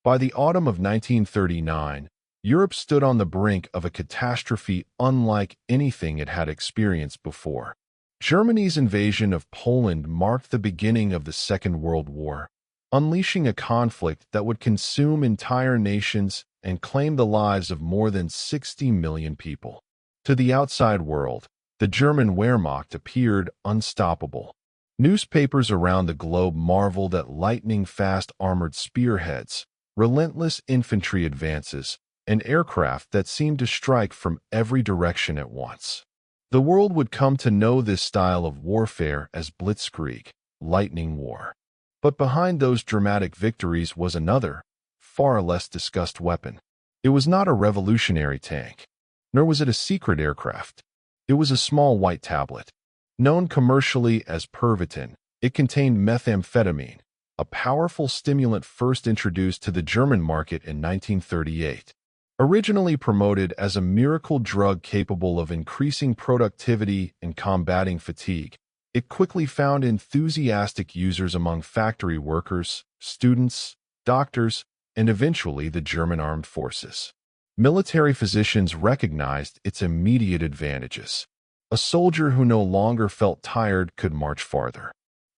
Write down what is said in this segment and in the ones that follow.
By the autumn of 1939, Europe stood on the brink of a catastrophe unlike anything it had experienced before. Germany's invasion of Poland marked the beginning of the Second World War, unleashing a conflict that would consume entire nations and claim the lives of more than 60 million people. To the outside world, the German Wehrmacht appeared unstoppable. Newspapers around the globe marveled at lightning-fast armored spearheads, relentless infantry advances, and aircraft that seemed to strike from every direction at once. The world would come to know this style of warfare as blitzkrieg, lightning war. But behind those dramatic victories was another, far less discussed weapon. It was not a revolutionary tank, nor was it a secret aircraft. It was a small white tablet. Known commercially as Pervitin, it contained methamphetamine, a powerful stimulant first introduced to the German market in 1938. Originally promoted as a miracle drug capable of increasing productivity and combating fatigue, it quickly found enthusiastic users among factory workers, students, doctors, and eventually the German armed forces. Military physicians recognized its immediate advantages. A soldier who no longer felt tired could march farther.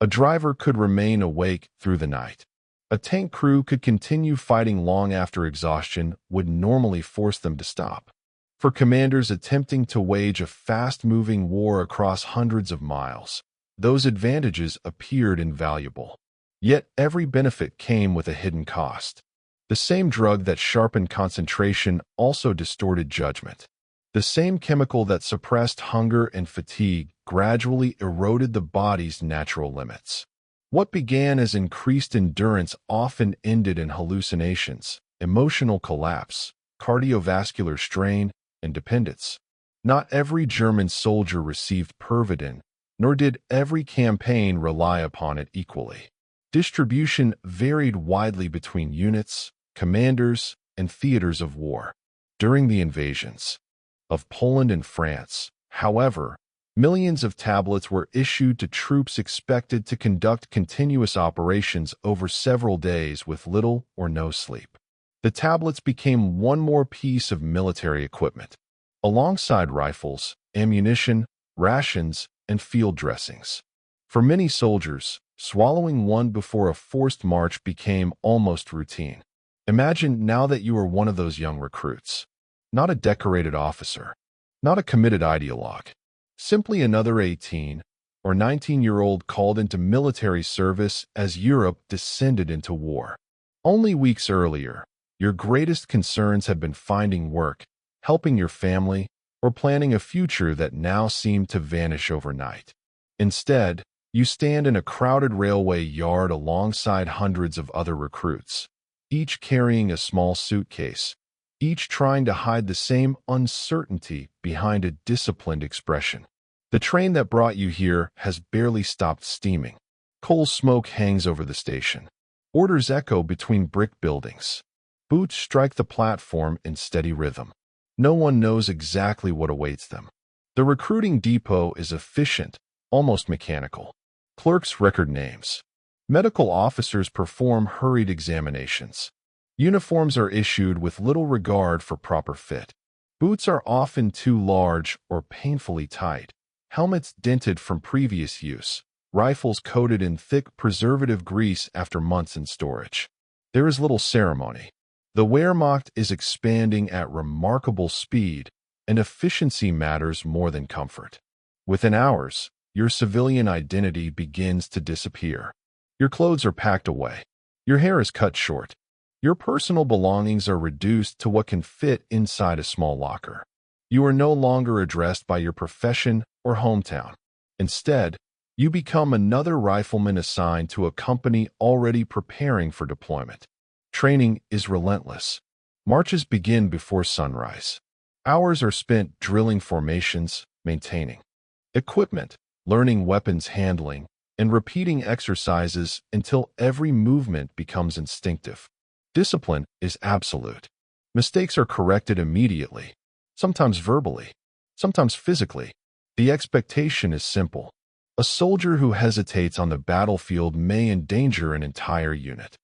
A driver could remain awake through the night. A tank crew could continue fighting long after exhaustion would normally force them to stop. For commanders attempting to wage a fast-moving war across hundreds of miles, those advantages appeared invaluable. Yet every benefit came with a hidden cost. The same drug that sharpened concentration also distorted judgment. The same chemical that suppressed hunger and fatigue gradually eroded the body's natural limits. What began as increased endurance often ended in hallucinations, emotional collapse, cardiovascular strain, and dependence. Not every German soldier received Pervitin, nor did every campaign rely upon it equally. Distribution varied widely between units, commanders, and theaters of war. During the invasions of Poland and France, however, millions of tablets were issued to troops expected to conduct continuous operations over several days with little or no sleep. The tablets became one more piece of military equipment, alongside rifles, ammunition, rations, and field dressings. For many soldiers, swallowing one before a forced march became almost routine. Imagine now that you are one of those young recruits. Not a decorated officer, not a committed ideologue. Simply another 18 or 19-year-old called into military service as Europe descended into war. Only weeks earlier, your greatest concerns had been finding work, helping your family, or planning a future that now seemed to vanish overnight. Instead, you stand in a crowded railway yard alongside hundreds of other recruits, each carrying a small suitcase, each trying to hide the same uncertainty behind a disciplined expression. The train that brought you here has barely stopped steaming. Coal smoke hangs over the station. Orders echo between brick buildings. Boots strike the platform in steady rhythm. No one knows exactly what awaits them. The recruiting depot is efficient, almost mechanical. Clerks record names. Medical officers perform hurried examinations. Uniforms are issued with little regard for proper fit. Boots are often too large or painfully tight. Helmets dented from previous use. Rifles coated in thick preservative grease after months in storage. There is little ceremony. The Wehrmacht is expanding at remarkable speed, and efficiency matters more than comfort. Within hours, your civilian identity begins to disappear. Your clothes are packed away. Your hair is cut short. Your personal belongings are reduced to what can fit inside a small locker. You are no longer addressed by your profession or hometown. Instead, you become another rifleman assigned to a company already preparing for deployment. Training is relentless. Marches begin before sunrise. Hours are spent drilling formations, maintaining equipment, learning weapons handling, and repeating exercises until every movement becomes instinctive. Discipline is absolute. Mistakes are corrected immediately, sometimes verbally, sometimes physically. The expectation is simple. A soldier who hesitates on the battlefield may endanger an entire unit.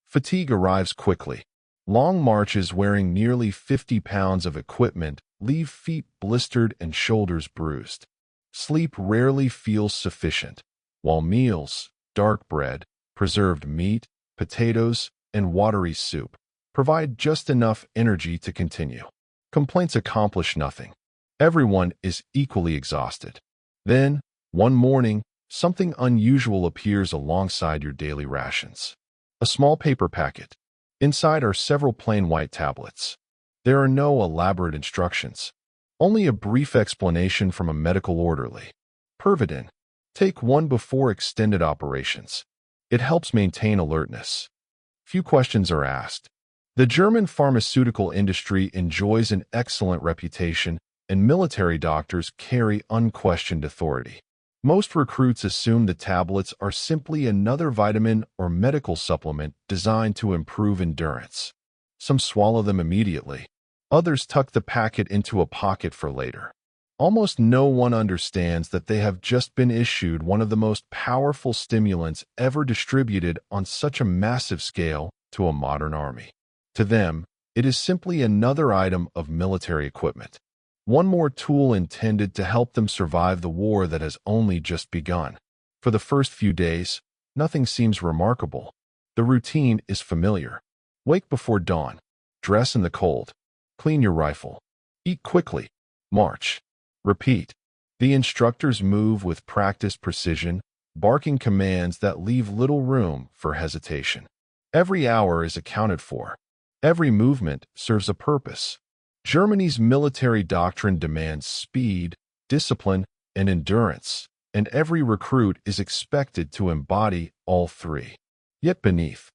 Fatigue arrives quickly. Long marches wearing nearly 50 pounds of equipment leave feet blistered and shoulders bruised. Sleep rarely feels sufficient, while meals, dark bread, preserved meat, potatoes, and watery soup provide just enough energy to continue. Complaints accomplish nothing. Everyone is equally exhausted. Then, one morning, something unusual appears alongside your daily rations. A small paper packet. Inside are several plain white tablets. There are no elaborate instructions, only a brief explanation from a medical orderly. Pervidin. Take one before extended operations. It helps maintain alertness. Few questions are asked. The German pharmaceutical industry enjoys an excellent reputation, and military doctors carry unquestioned authority. Most recruits assume the tablets are simply another vitamin or medical supplement designed to improve endurance. Some swallow them immediately. Others tuck the packet into a pocket for later. Almost no one understands that they have just been issued one of the most powerful stimulants ever distributed on such a massive scale to a modern army. To them, it is simply another item of military equipment. One more tool intended to help them survive the war that has only just begun. For the first few days, nothing seems remarkable. The routine is familiar. Wake before dawn. Dress in the cold. Clean your rifle. Eat quickly. March. Repeat. The instructors move with practiced precision, barking commands that leave little room for hesitation. Every hour is accounted for. Every movement serves a purpose. Germany's military doctrine demands speed, discipline, and endurance, and every recruit is expected to embody all three. Yet beneath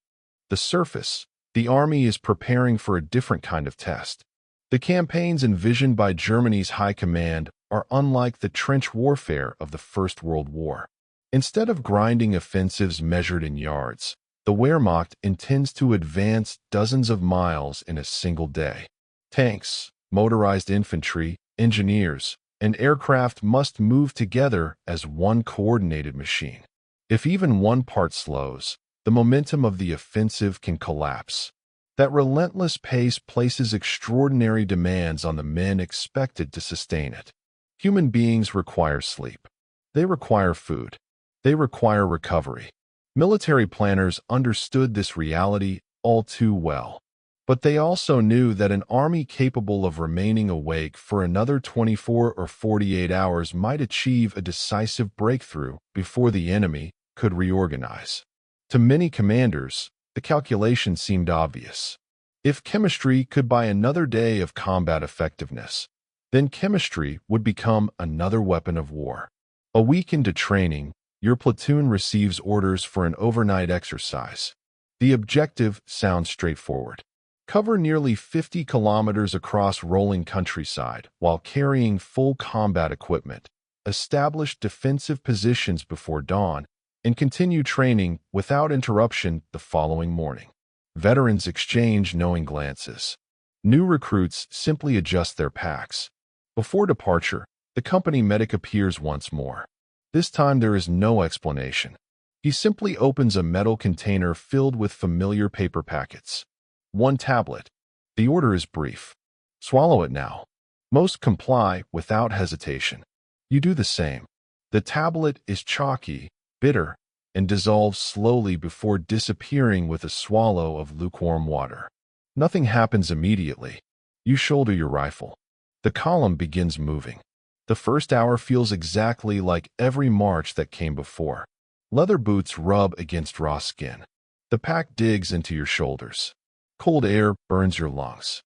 the surface, the army is preparing for a different kind of test. The campaigns envisioned by Germany's high command are unlike the trench warfare of the First World War. Instead of grinding offensives measured in yards, the Wehrmacht intends to advance dozens of miles in a single day. Tanks, motorized infantry, engineers, and aircraft must move together as one coordinated machine. If even one part slows, the momentum of the offensive can collapse. That relentless pace places extraordinary demands on the men expected to sustain it. Human beings require sleep. They require food. They require recovery. Military planners understood this reality all too well. But they also knew that an army capable of remaining awake for another 24 or 48 hours might achieve a decisive breakthrough before the enemy could reorganize. To many commanders, the calculation seemed obvious. If chemistry could buy another day of combat effectiveness, then chemistry would become another weapon of war. A week into training, your platoon receives orders for an overnight exercise. The objective sounds straightforward. Cover nearly 50 kilometers across rolling countryside while carrying full combat equipment, establish defensive positions before dawn, and continue training without interruption the following morning. Veterans exchange knowing glances. New recruits simply adjust their packs. Before departure, the company medic appears once more. This time there is no explanation. He simply opens a metal container filled with familiar paper packets. One tablet. The order is brief. Swallow it now. Most comply without hesitation. You do the same. The tablet is chalky, bitter, and dissolves slowly before disappearing with a swallow of lukewarm water. Nothing happens immediately. You shoulder your rifle. The column begins moving. The first hour feels exactly like every march that came before. Leather boots rub against raw skin. The pack digs into your shoulders. Cold air burns your lungs.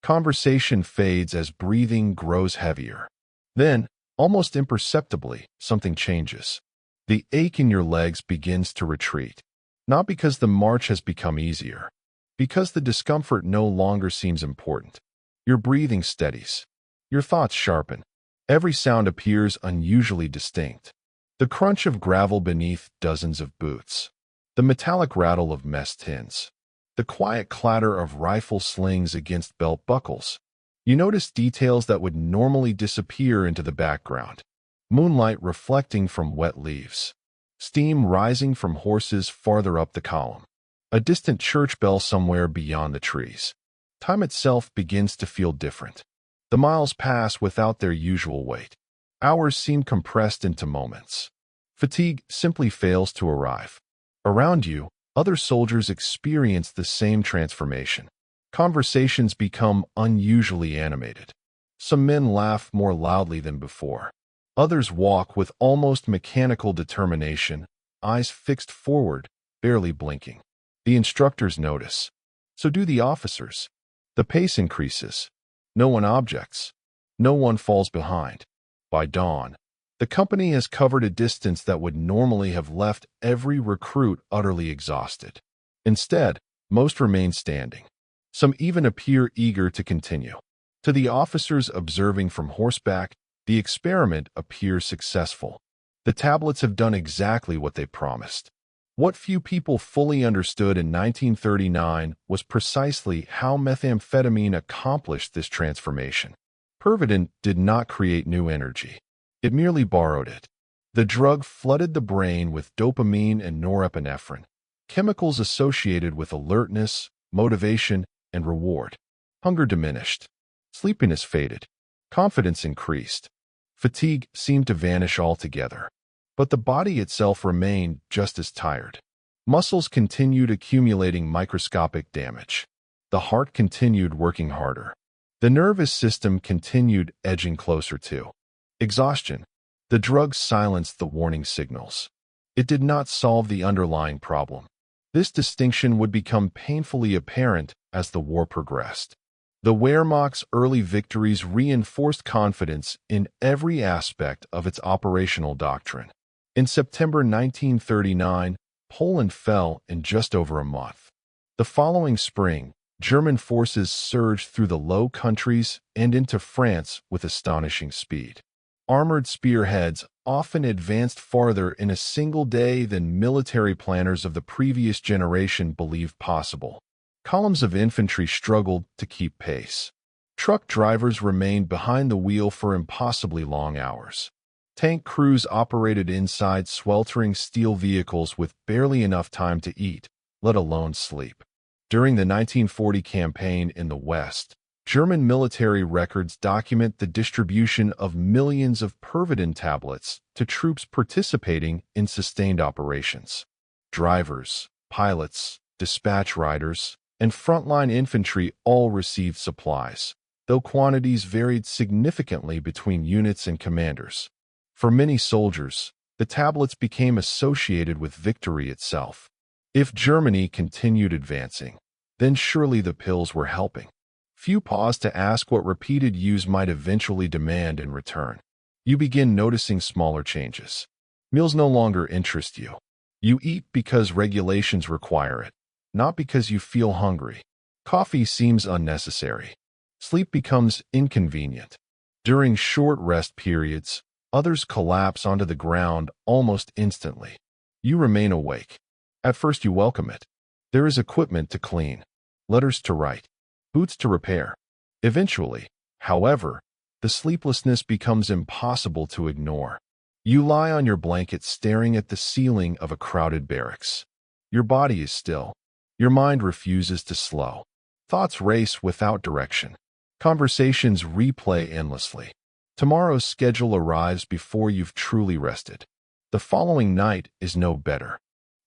Conversation fades as breathing grows heavier. Then, almost imperceptibly, something changes. The ache in your legs begins to retreat. Not because the march has become easier, because the discomfort no longer seems important. Your breathing steadies. Your thoughts sharpen. Every sound appears unusually distinct. The crunch of gravel beneath dozens of boots. The metallic rattle of mess tins. The quiet clatter of rifle slings against belt buckles. You notice details that would normally disappear into the background. Moonlight reflecting from wet leaves. Steam rising from horses farther up the column. a distant church bell somewhere beyond the trees. Time itself begins to feel different. The miles pass without their usual weight. Hours seem compressed into moments. Fatigue simply fails to arrive. Around you, other soldiers experience the same transformation. Conversations become unusually animated. Some men laugh more loudly than before. Others walk with almost mechanical determination, eyes fixed forward, barely blinking. The instructors notice. So do the officers. The pace increases. No one objects. No one falls behind. By dawn, the company has covered a distance that would normally have left every recruit utterly exhausted. Instead, most remain standing. Some even appear eager to continue. To the officers observing from horseback, the experiment appears successful. The tablets have done exactly what they promised. What few people fully understood in 1939 was precisely how methamphetamine accomplished this transformation. Pervitin did not create new energy. It merely borrowed it. The drug flooded the brain with dopamine and norepinephrine, chemicals associated with alertness, motivation, and reward. Hunger diminished. Sleepiness faded. Confidence increased. Fatigue seemed to vanish altogether. But the body itself remained just as tired. Muscles continued accumulating microscopic damage. The heart continued working harder. The nervous system continued edging closer to exhaustion. The drug silenced the warning signals. It did not solve the underlying problem. This distinction would become painfully apparent as the war progressed. The Wehrmacht's early victories reinforced confidence in every aspect of its operational doctrine. In September 1939, Poland fell in just over a month. The following spring, German forces surged through the Low Countries and into France with astonishing speed. Armored spearheads often advanced farther in a single day than military planners of the previous generation believed possible. Columns of infantry struggled to keep pace. Truck drivers remained behind the wheel for impossibly long hours. Tank crews operated inside sweltering steel vehicles with barely enough time to eat, let alone sleep. During the 1940 campaign in the West, German military records document the distribution of millions of Pervitin tablets to troops participating in sustained operations. Drivers, pilots, dispatch riders, and frontline infantry all received supplies, though quantities varied significantly between units and commanders. For many soldiers, the tablets became associated with victory itself. If Germany continued advancing, then surely the pills were helping. Few paused to ask what repeated use might eventually demand in return. You begin noticing smaller changes. Meals no longer interest you. You eat because regulations require it, not because you feel hungry. Coffee seems unnecessary. Sleep becomes inconvenient. During short rest periods, others collapse onto the ground almost instantly. You remain awake. At first you welcome it. There is equipment to clean, letters to write, boots to repair. Eventually, however, the sleeplessness becomes impossible to ignore. You lie on your blanket staring at the ceiling of a crowded barracks. Your body is still. Your mind refuses to slow. Thoughts race without direction. Conversations replay endlessly. Tomorrow's schedule arrives before you've truly rested. The following night is no better.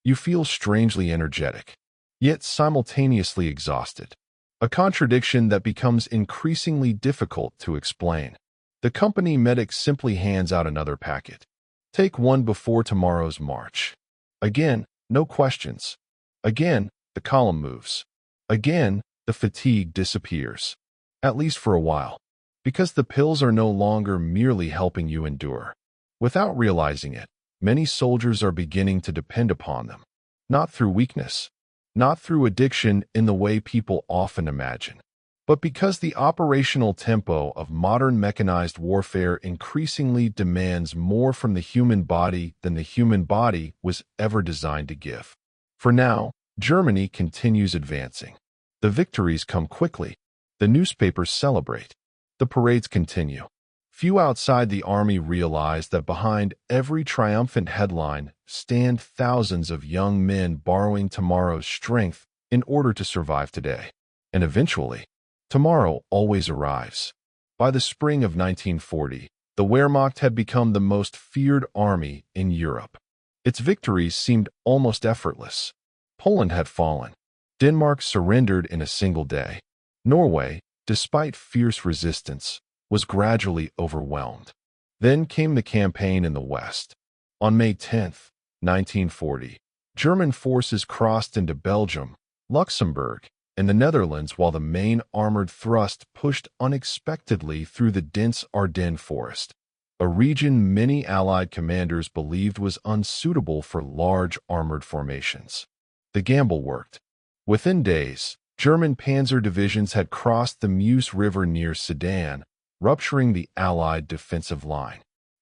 You feel strangely energetic, yet simultaneously exhausted. A contradiction that becomes increasingly difficult to explain. The company medic simply hands out another packet. Take one before tomorrow's march. Again, no questions. Again, the column moves. Again, the fatigue disappears. At least for a while. Because the pills are no longer merely helping you endure. Without realizing it, many soldiers are beginning to depend upon them. Not through weakness, not through addiction in the way people often imagine, but because the operational tempo of modern mechanized warfare increasingly demands more from the human body than the human body was ever designed to give. For now, Germany continues advancing. The victories come quickly. The newspapers celebrate. The parades continue. Few outside the army realize that behind every triumphant headline stand thousands of young men borrowing tomorrow's strength in order to survive today. And eventually, tomorrow always arrives. By the spring of 1940, the Wehrmacht had become the most feared army in Europe. Its victories seemed almost effortless. Poland had fallen. Denmark surrendered in a single day. Norway, despite fierce resistance, was gradually overwhelmed. Then came the campaign in the West. On May 10, 1940, German forces crossed into Belgium, Luxembourg, and the Netherlands while the main armored thrust pushed unexpectedly through the dense Ardennes forest, a region many Allied commanders believed was unsuitable for large armored formations. The gamble worked. Within days, German panzer divisions had crossed the Meuse River near Sedan, rupturing the Allied defensive line.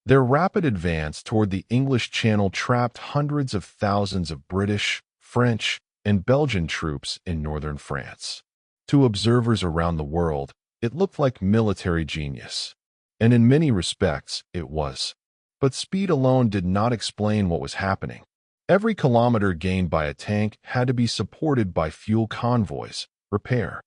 Their rapid advance toward the English Channel trapped hundreds of thousands of British, French, and Belgian troops in northern France. To observers around the world, it looked like military genius. And in many respects, it was. But speed alone did not explain what was happening. Every kilometer gained by a tank had to be supported by fuel convoys, repair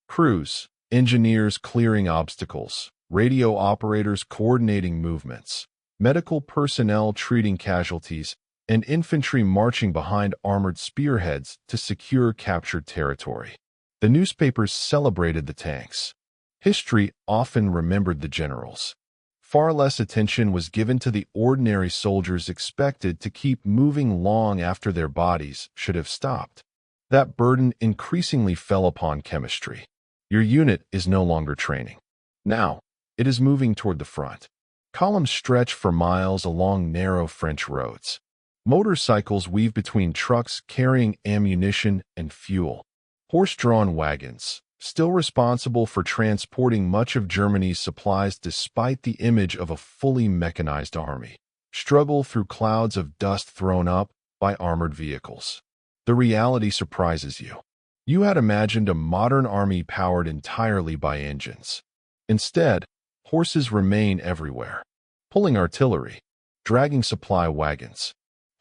crews, engineers clearing obstacles, radio operators coordinating movements, medical personnel treating casualties, and infantry marching behind armored spearheads to secure captured territory. The newspapers celebrated the tanks. History often remembered the generals. Far less attention was given to the ordinary soldiers expected to keep moving long after their bodies should have stopped. That burden increasingly fell upon chemistry. Your unit is no longer training. Now, it is moving toward the front. Columns stretch for miles along narrow French roads. Motorcycles weave between trucks carrying ammunition and fuel. Horse-drawn wagons, still responsible for transporting much of Germany's supplies despite the image of a fully mechanized army, struggle through clouds of dust thrown up by armored vehicles. The reality surprises you. You had imagined a modern army powered entirely by engines. Instead, horses remain everywhere, pulling artillery, dragging supply wagons,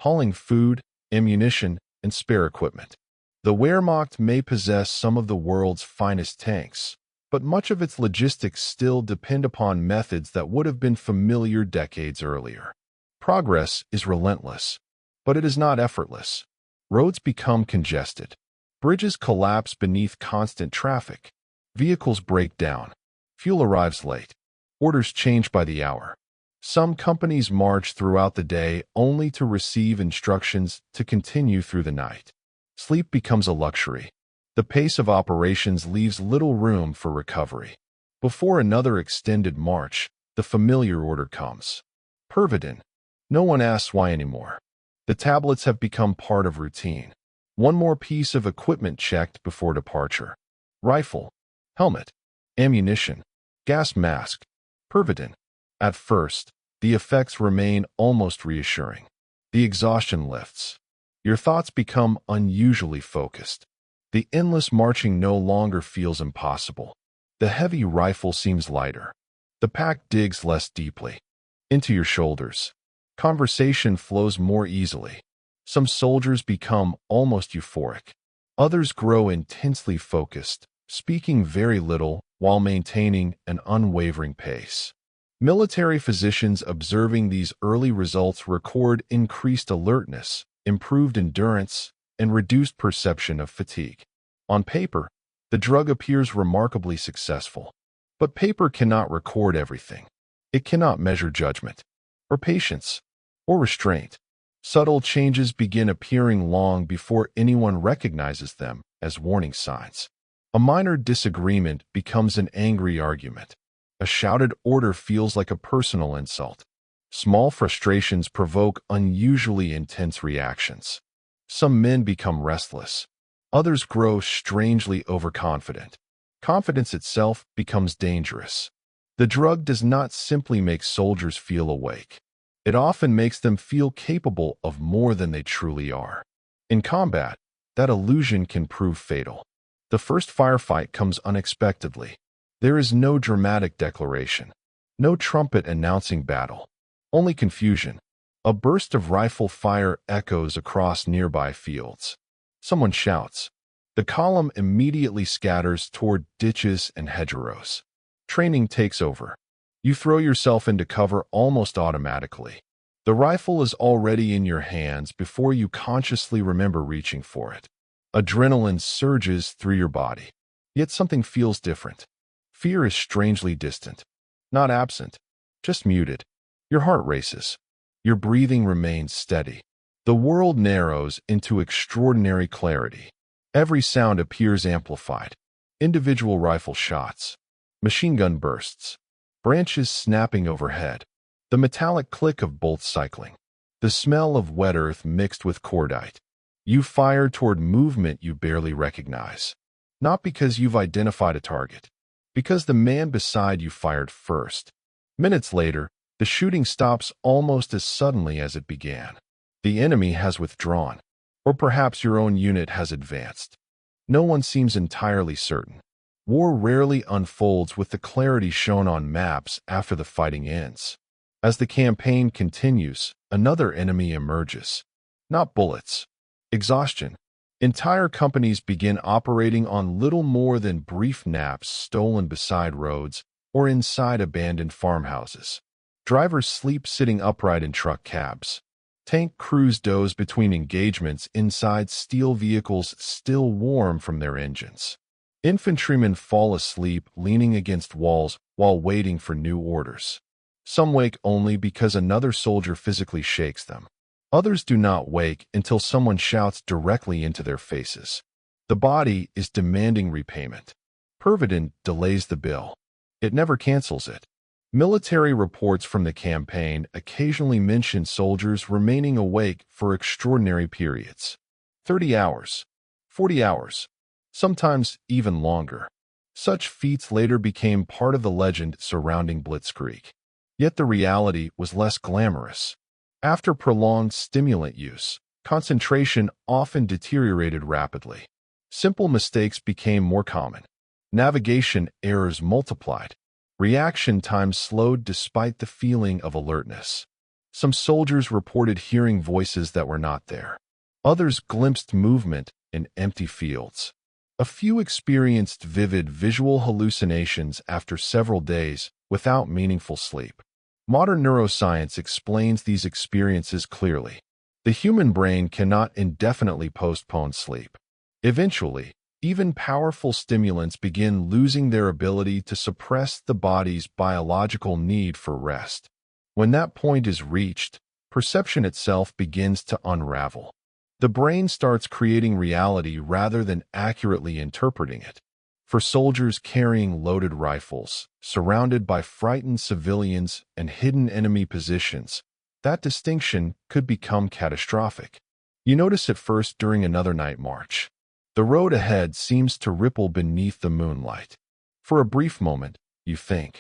hauling food, ammunition, and spare equipment. The Wehrmacht may possess some of the world's finest tanks, but much of its logistics still depend upon methods that would have been familiar decades earlier. Progress is relentless, but it is not effortless. Roads become congested. Bridges collapse beneath constant traffic. Vehicles break down. Fuel arrives late. Orders change by the hour. Some companies march throughout the day only to receive instructions to continue through the night. Sleep becomes a luxury. The pace of operations leaves little room for recovery. Before another extended march, the familiar order comes. Pervitin. No one asks why anymore. The tablets have become part of routine. One more piece of equipment checked before departure. Rifle, helmet, ammunition, gas mask, Pervitin. At first, the effects remain almost reassuring. The exhaustion lifts. Your thoughts become unusually focused. The endless marching no longer feels impossible. The heavy rifle seems lighter. The pack digs less deeply into your shoulders. Conversation flows more easily. Some soldiers become almost euphoric. Others grow intensely focused, speaking very little while maintaining an unwavering pace. Military physicians observing these early results record increased alertness, improved endurance, and reduced perception of fatigue. On paper, the drug appears remarkably successful. But paper cannot record everything. It cannot measure judgment, or patience, or restraint. Subtle changes begin appearing long before anyone recognizes them as warning signs. A minor disagreement becomes an angry argument. A shouted order feels like a personal insult. Small frustrations provoke unusually intense reactions. Some men become restless. Others grow strangely overconfident. Confidence itself becomes dangerous. The drug does not simply make soldiers feel awake. It often makes them feel capable of more than they truly are. In combat, that illusion can prove fatal. The first firefight comes unexpectedly. There is no dramatic declaration, no trumpet announcing battle. Only confusion, A burst of rifle fire echoes across nearby fields. Someone shouts. The column immediately scatters toward ditches and hedgerows. Training takes over. You throw yourself into cover almost automatically. The rifle is already in your hands before you consciously remember reaching for it. Adrenaline surges through your body. Yet something feels different. Fear is strangely distant. Not absent, just muted. Your heart races. Your breathing remains steady. The world narrows into extraordinary clarity. Every sound appears amplified. Individual rifle shots. Machine gun bursts. Branches snapping overhead. The metallic click of bolts cycling. The smell of wet earth mixed with cordite. You fire toward movement you barely recognize. Not because you've identified a target. Because the man beside you fired first. Minutes later, the shooting stops almost as suddenly as it began. The enemy has withdrawn. Or perhaps your own unit has advanced. No one seems entirely certain. War rarely unfolds with the clarity shown on maps after the fighting ends. As the campaign continues, another enemy emerges. Not bullets. Exhaustion. Entire companies begin operating on little more than brief naps stolen beside roads or inside abandoned farmhouses. Drivers sleep sitting upright in truck cabs. Tank crews doze between engagements inside steel vehicles still warm from their engines. Infantrymen fall asleep leaning against walls while waiting for new orders. Some wake only because another soldier physically shakes them. Others do not wake until someone shouts directly into their faces. The body is demanding repayment. Pervidin delays the bill. It never cancels it. Military reports from the campaign occasionally mention soldiers remaining awake for extraordinary periods. 30 hours, 40 hours, sometimes even longer. Such feats later became part of the legend surrounding Blitzkrieg. Yet the reality was less glamorous. After prolonged stimulant use, concentration often deteriorated rapidly. Simple mistakes became more common. Navigation errors multiplied. Reaction times slowed despite the feeling of alertness. Some soldiers reported hearing voices that were not there. Others glimpsed movement in empty fields. A few experienced vivid visual hallucinations after several days without meaningful sleep. Modern neuroscience explains these experiences clearly. The human brain cannot indefinitely postpone sleep. Eventually, even powerful stimulants begin losing their ability to suppress the body's biological need for rest. When that point is reached, perception itself begins to unravel. The brain starts creating reality rather than accurately interpreting it. For soldiers carrying loaded rifles, surrounded by frightened civilians and hidden enemy positions, that distinction could become catastrophic. You notice it first during another night march. The road ahead seems to ripple beneath the moonlight. For a brief moment, you think.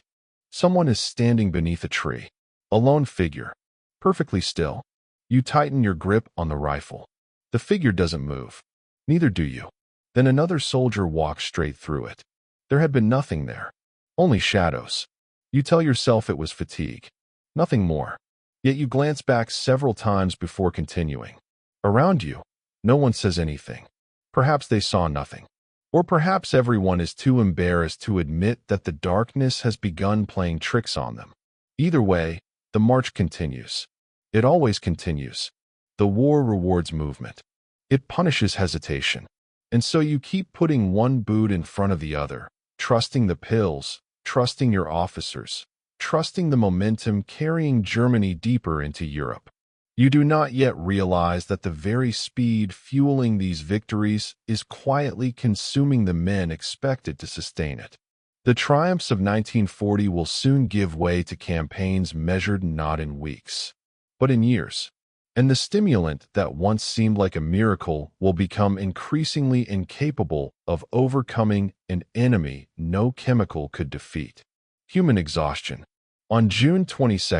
Someone is standing beneath a tree. A lone figure. Perfectly still. You tighten your grip on the rifle. The figure doesn't move. Neither do you. Then another soldier walks straight through it. There had been nothing there. Only shadows. You tell yourself it was fatigue. Nothing more. Yet you glance back several times before continuing. Around you, no one says anything. Perhaps they saw nothing. Or perhaps everyone is too embarrassed to admit that the darkness has begun playing tricks on them. Either way, the march continues. It always continues. The war rewards movement. It punishes hesitation. And so you keep putting one boot in front of the other, trusting the pills, trusting your officers, trusting the momentum carrying Germany deeper into Europe. You do not yet realize that the very speed fueling these victories is quietly consuming the men expected to sustain it. The triumphs of 1940 will soon give way to campaigns measured not in weeks, but in years. And the stimulant that once seemed like a miracle will become increasingly incapable of overcoming an enemy no chemical could defeat. Human exhaustion. On June 22,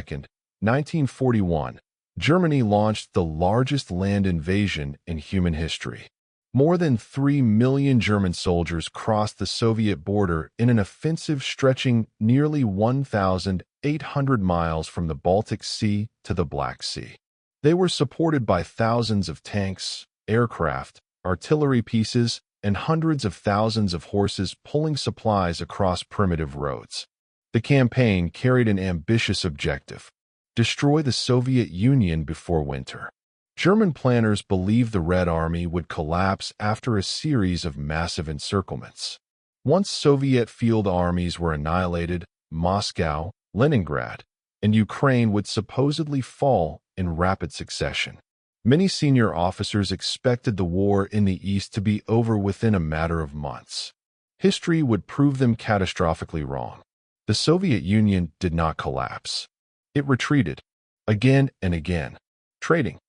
1941, Germany launched the largest land invasion in human history. More than 3 million German soldiers crossed the Soviet border in an offensive stretching nearly 1,800 miles from the Baltic Sea to the Black Sea. They were supported by thousands of tanks, aircraft, artillery pieces, and hundreds of thousands of horses pulling supplies across primitive roads. The campaign carried an ambitious objective: destroy the Soviet Union before winter. German planners believed the Red Army would collapse after a series of massive encirclements. Once Soviet field armies were annihilated, Moscow, Leningrad, and Ukraine would supposedly fall in rapid succession. Many senior officers expected the war in the East to be over within a matter of months. History would prove them catastrophically wrong. The Soviet Union did not collapse. It retreated, again and again, trading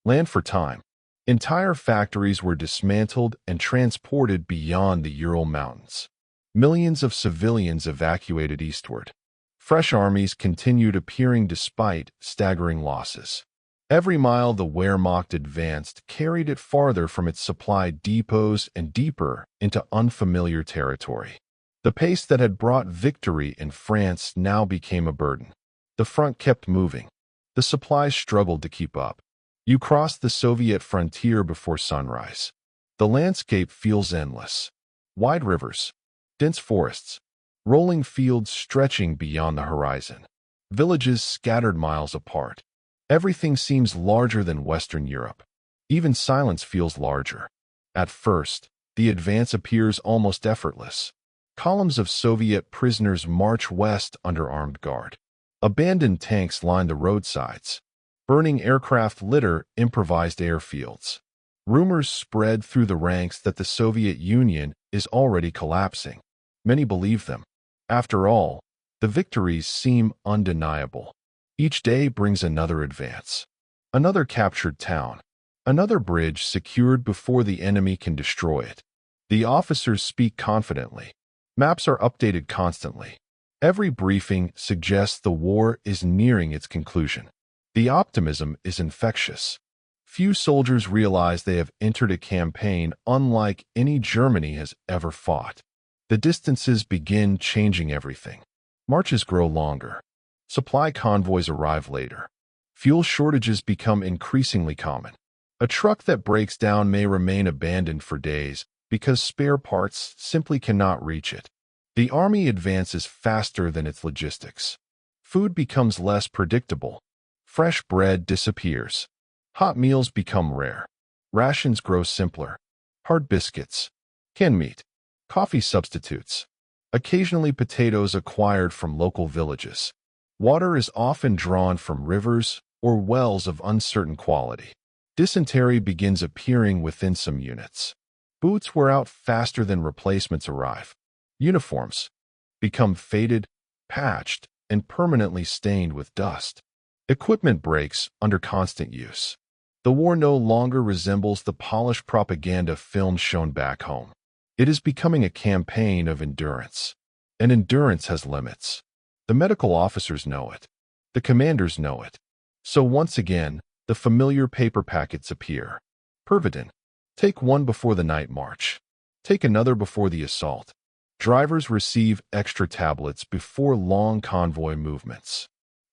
land for time. Entire factories were dismantled and transported beyond the Ural Mountains. Millions of civilians evacuated eastward. Fresh armies continued appearing despite staggering losses. Every mile the Wehrmacht advanced carried it farther from its supply depots and deeper into unfamiliar territory. The pace that had brought victory in France now became a burden. The front kept moving. The supplies struggled to keep up. You crossed the Soviet frontier before sunrise. The landscape feels endless. Wide rivers, dense forests, rolling fields stretching beyond the horizon. Villages scattered miles apart. Everything seems larger than Western Europe. Even silence feels larger. At first, the advance appears almost effortless. Columns of Soviet prisoners march west under armed guard. Abandoned tanks line the roadsides. Burning aircraft litter improvised airfields. Rumors spread through the ranks that the Soviet Union is already collapsing. Many believe them. After all, the victories seem undeniable. Each day brings another advance. Another captured town. Another bridge secured before the enemy can destroy it. The officers speak confidently. Maps are updated constantly. Every briefing suggests the war is nearing its conclusion. The optimism is infectious. Few soldiers realize they have entered a campaign unlike any Germany has ever fought. The distances begin changing everything. Marches grow longer. Supply convoys arrive later. Fuel shortages become increasingly common. A truck that breaks down may remain abandoned for days because spare parts simply cannot reach it. The army advances faster than its logistics. Food becomes less predictable. Fresh bread disappears. Hot meals become rare. Rations grow simpler. Hard biscuits, canned meat, coffee substitutes. Occasionally potatoes acquired from local villages. Water is often drawn from rivers or wells of uncertain quality. Dysentery begins appearing within some units. Boots wear out faster than replacements arrive. Uniforms become faded, patched, and permanently stained with dust. Equipment breaks under constant use. The war no longer resembles the polished propaganda films shown back home. It is becoming a campaign of endurance. And endurance has limits. The medical officers know it. The commanders know it. So once again, the familiar paper packets appear. Pervitin. Take one before the night march. Take another before the assault. Drivers receive extra tablets before long convoy movements.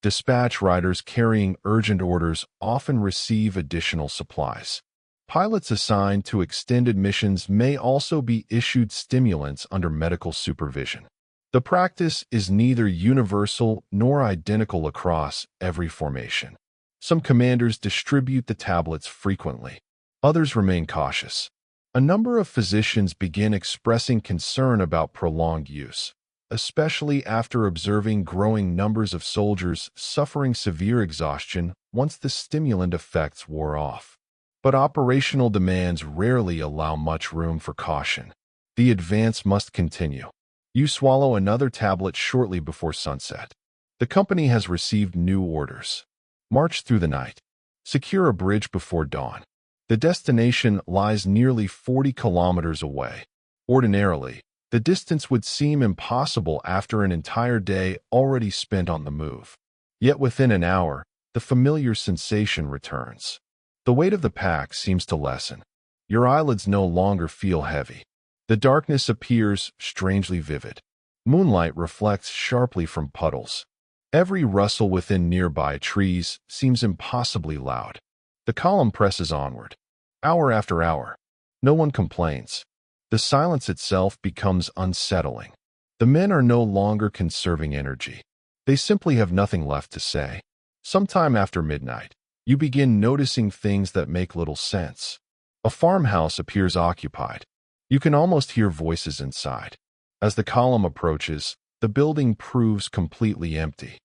Dispatch riders carrying urgent orders often receive additional supplies. Pilots assigned to extended missions may also be issued stimulants under medical supervision. The practice is neither universal nor identical across every formation. Some commanders distribute the tablets frequently. Others remain cautious. A number of physicians begin expressing concern about prolonged use, especially after observing growing numbers of soldiers suffering severe exhaustion once the stimulant effects wore off. But operational demands rarely allow much room for caution. The advance must continue. You swallow another tablet shortly before sunset. The company has received new orders. March through the night. Secure a bridge before dawn. The destination lies nearly 40 kilometers away. Ordinarily, the distance would seem impossible after an entire day already spent on the move. Yet within an hour, the familiar sensation returns. The weight of the pack seems to lessen. Your eyelids no longer feel heavy. The darkness appears strangely vivid. Moonlight reflects sharply from puddles. Every rustle within nearby trees seems impossibly loud. The column presses onward. Hour after hour. No one complains. The silence itself becomes unsettling. The men are no longer conserving energy. They simply have nothing left to say. Sometime after midnight, you begin noticing things that make little sense. A farmhouse appears occupied. You can almost hear voices inside. As the column approaches, the building proves completely empty.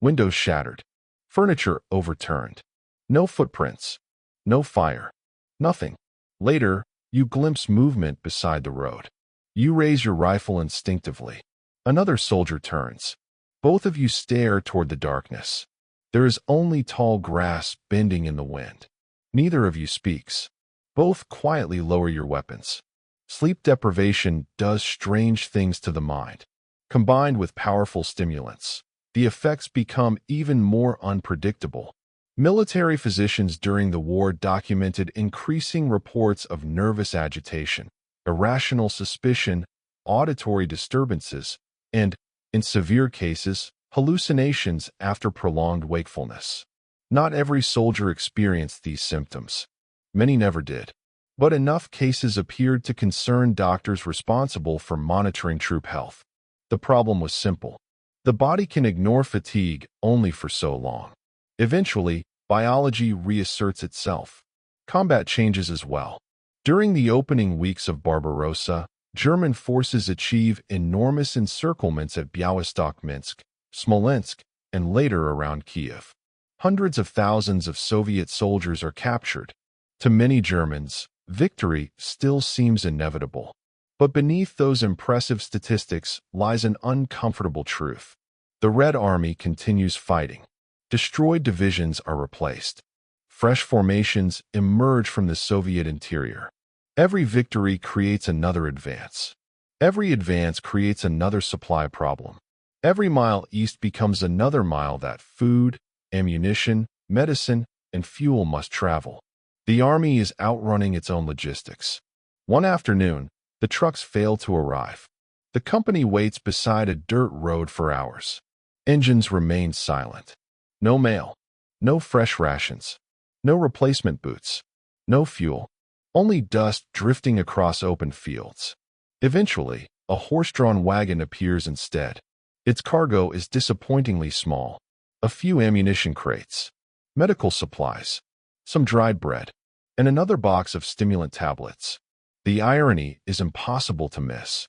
Windows shattered. Furniture overturned. No footprints. No fire. Nothing. Later, you glimpse movement beside the road. You raise your rifle instinctively. Another soldier turns. Both of you stare toward the darkness. There is only tall grass bending in the wind. Neither of you speaks. Both quietly lower your weapons. Sleep deprivation does strange things to the mind. Combined with powerful stimulants, the effects become even more unpredictable. Military physicians during the war documented increasing reports of nervous agitation, irrational suspicion, auditory disturbances, and, in severe cases, hallucinations after prolonged wakefulness. Not every soldier experienced these symptoms. Many never did. But enough cases appeared to concern doctors responsible for monitoring troop health. The problem was simple. The body can ignore fatigue only for so long. Eventually, biology reasserts itself. Combat changes as well. During the opening weeks of Barbarossa, German forces achieve enormous encirclements at Białystok, Minsk, Smolensk, and later around Kiev. Hundreds of thousands of Soviet soldiers are captured. To many Germans, victory still seems inevitable. But beneath those impressive statistics lies an uncomfortable truth. The Red Army continues fighting. Destroyed divisions are replaced. Fresh formations emerge from the Soviet interior. Every victory creates another advance. Every advance creates another supply problem. Every mile east becomes another mile that food, ammunition, medicine, and fuel must travel. The army is outrunning its own logistics. One afternoon, the trucks fail to arrive. The company waits beside a dirt road for hours. Engines remain silent. No mail. No fresh rations. No replacement boots. No fuel. Only dust drifting across open fields. Eventually, a horse-drawn wagon appears instead. Its cargo is disappointingly small. A few ammunition crates, medical supplies, some dried bread, and another box of stimulant tablets. The irony is impossible to miss.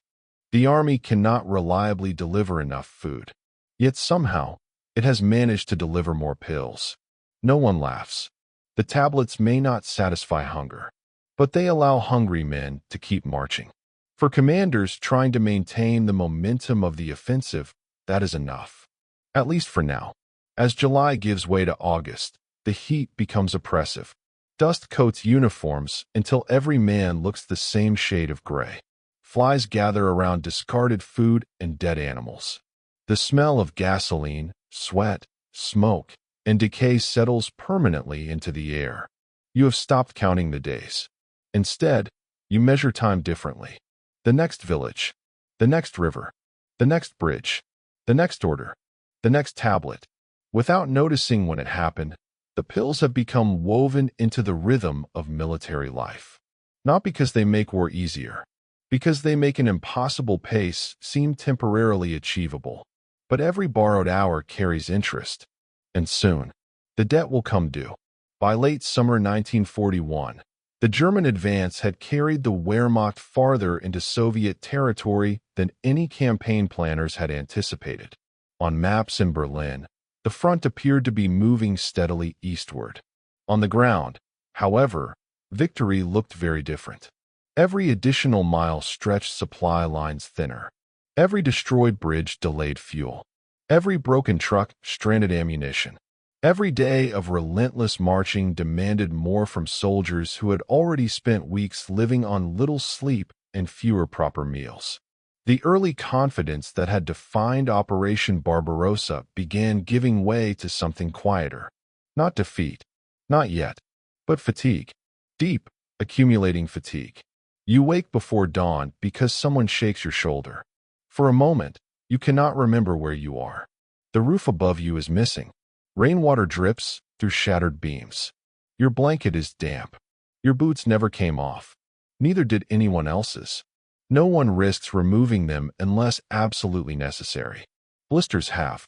The army cannot reliably deliver enough food. Yet somehow, it has managed to deliver more pills. No one laughs. The tablets may not satisfy hunger, but they allow hungry men to keep marching. For commanders trying to maintain the momentum of the offensive, that is enough. At least for now. As July gives way to August, the heat becomes oppressive. Dust coats uniforms until every man looks the same shade of gray. Flies gather around discarded food and dead animals. The smell of gasoline, sweat, smoke, and decay settles permanently into the air. You have stopped counting the days. Instead, you measure time differently. The next village, the next river, the next bridge, the next order, the next tablet. Without noticing when it happened, the pills have become woven into the rhythm of military life. Not because they make war easier, because they make an impossible pace seem temporarily achievable. But every borrowed hour carries interest, and soon, the debt will come due. By late summer 1941, the German advance had carried the Wehrmacht farther into Soviet territory than any campaign planners had anticipated. On maps in Berlin, the front appeared to be moving steadily eastward. On the ground, however, victory looked very different. Every additional mile stretched supply lines thinner. Every destroyed bridge delayed fuel. Every broken truck stranded ammunition. Every day of relentless marching demanded more from soldiers who had already spent weeks living on little sleep and fewer proper meals. The early confidence that had defined Operation Barbarossa began giving way to something quieter. Not defeat, not yet, but fatigue. Deep, accumulating fatigue. You wake before dawn because someone shakes your shoulder. For a moment, you cannot remember where you are. The roof above you is missing. Rainwater drips through shattered beams. Your blanket is damp. Your boots never came off. Neither did anyone else's. No one risks removing them unless absolutely necessary. Blisters have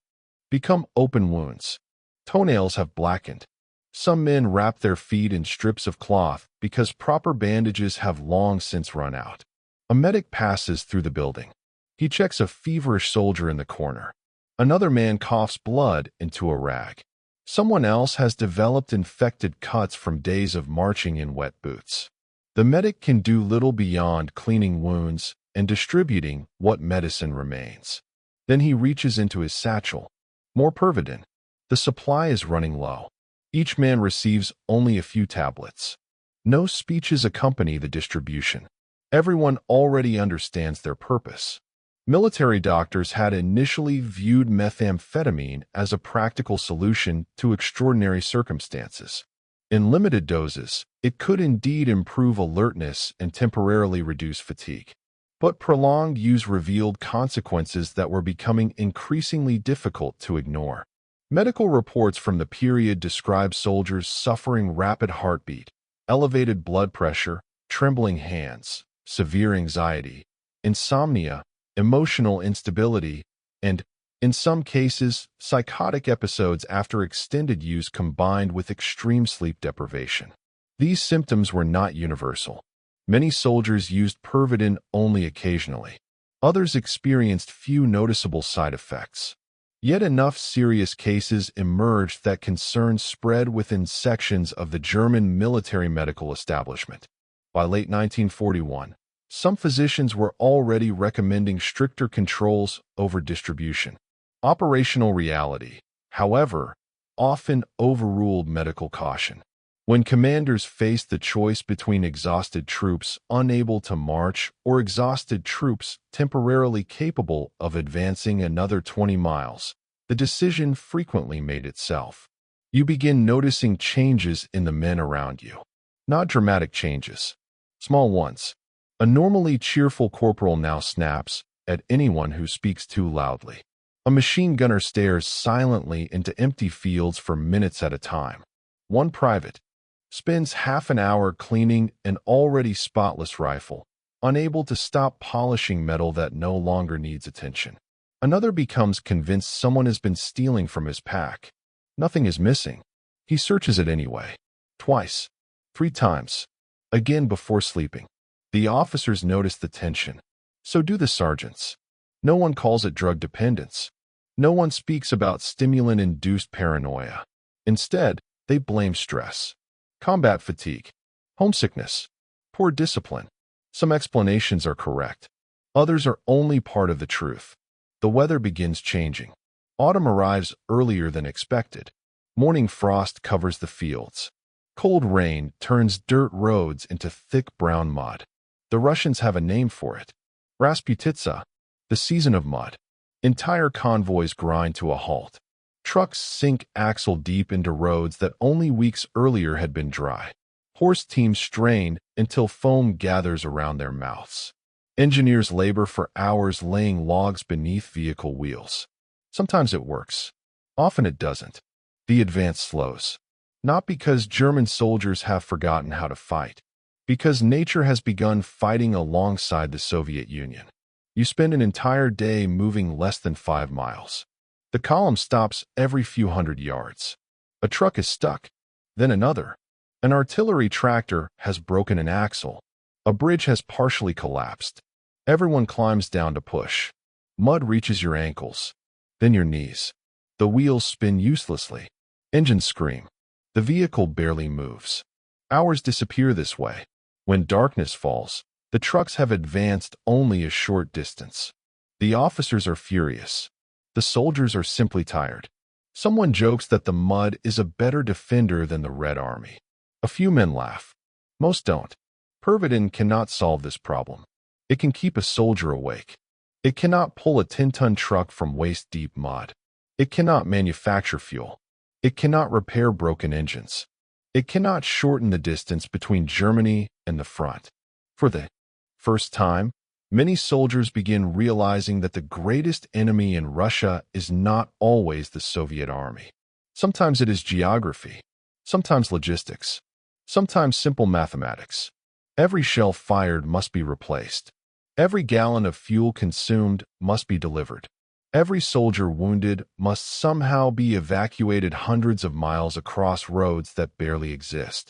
become open wounds. Toenails have blackened. Some men wrap their feet in strips of cloth because proper bandages have long since run out. A medic passes through the building. He checks a feverish soldier in the corner. Another man coughs blood into a rag. Someone else has developed infected cuts from days of marching in wet boots. The medic can do little beyond cleaning wounds and distributing what medicine remains. Then he reaches into his satchel. More Pervitin. The supply is running low. Each man receives only a few tablets. No speeches accompany the distribution. Everyone already understands their purpose. Military doctors had initially viewed methamphetamine as a practical solution to extraordinary circumstances. In limited doses, it could indeed improve alertness and temporarily reduce fatigue. But prolonged use revealed consequences that were becoming increasingly difficult to ignore. Medical reports from the period describe soldiers suffering rapid heartbeat, elevated blood pressure, trembling hands, severe anxiety, insomnia, emotional instability, and, in some cases, psychotic episodes after extended use combined with extreme sleep deprivation. These symptoms were not universal. Many soldiers used Pervitin only occasionally. Others experienced few noticeable side effects. Yet enough serious cases emerged that concerns spread within sections of the German military medical establishment. By late 1941, some physicians were already recommending stricter controls over distribution. Operational reality, however, often overruled medical caution. When commanders faced the choice between exhausted troops unable to march or exhausted troops temporarily capable of advancing another 20 miles, the decision frequently made itself. You begin noticing changes in the men around you. Not dramatic changes, small ones. A normally cheerful corporal now snaps at anyone who speaks too loudly. A machine gunner stares silently into empty fields for minutes at a time. One private spends half an hour cleaning an already spotless rifle, unable to stop polishing metal that no longer needs attention. Another becomes convinced someone has been stealing from his pack. Nothing is missing. He searches it anyway. Twice. 3 times. Again before sleeping. The officers notice the tension. So do the sergeants. No one calls it drug dependence. No one speaks about stimulant-induced paranoia. Instead, they blame stress, combat fatigue, homesickness, poor discipline. Some explanations are correct. Others are only part of the truth. The weather begins changing. Autumn arrives earlier than expected. Morning frost covers the fields. Cold rain turns dirt roads into thick brown mud. The Russians have a name for it. Rasputitsa, the season of mud. Entire convoys grind to a halt. Trucks sink axle deep into roads that only weeks earlier had been dry. Horse teams strain until foam gathers around their mouths. Engineers labor for hours laying logs beneath vehicle wheels. Sometimes it works. Often it doesn't. The advance slows. Not because German soldiers have forgotten how to fight. Because nature has begun fighting alongside the Soviet Union. You spend an entire day moving less than 5 miles. The column stops every few hundred yards. A truck is stuck. Then another. An artillery tractor has broken an axle. A bridge has partially collapsed. Everyone climbs down to push. Mud reaches your ankles. Then your knees. The wheels spin uselessly. Engines scream. The vehicle barely moves. Hours disappear this way. When darkness falls, the trucks have advanced only a short distance. The officers are furious. The soldiers are simply tired. Someone jokes that the mud is a better defender than the Red Army. A few men laugh. Most don't. Pervitin cannot solve this problem. It can keep a soldier awake. It cannot pull a 10-ton truck from waist-deep mud. It cannot manufacture fuel. It cannot repair broken engines. It cannot shorten the distance between Germany and the front. For the first time, many soldiers begin realizing that the greatest enemy in Russia is not always the Soviet army. Sometimes it is geography. sometimes logistics, sometimes simple mathematics. Every shell fired must be replaced. Every gallon of fuel consumed must be delivered. Every soldier wounded must somehow be evacuated hundreds of miles across roads that barely exist.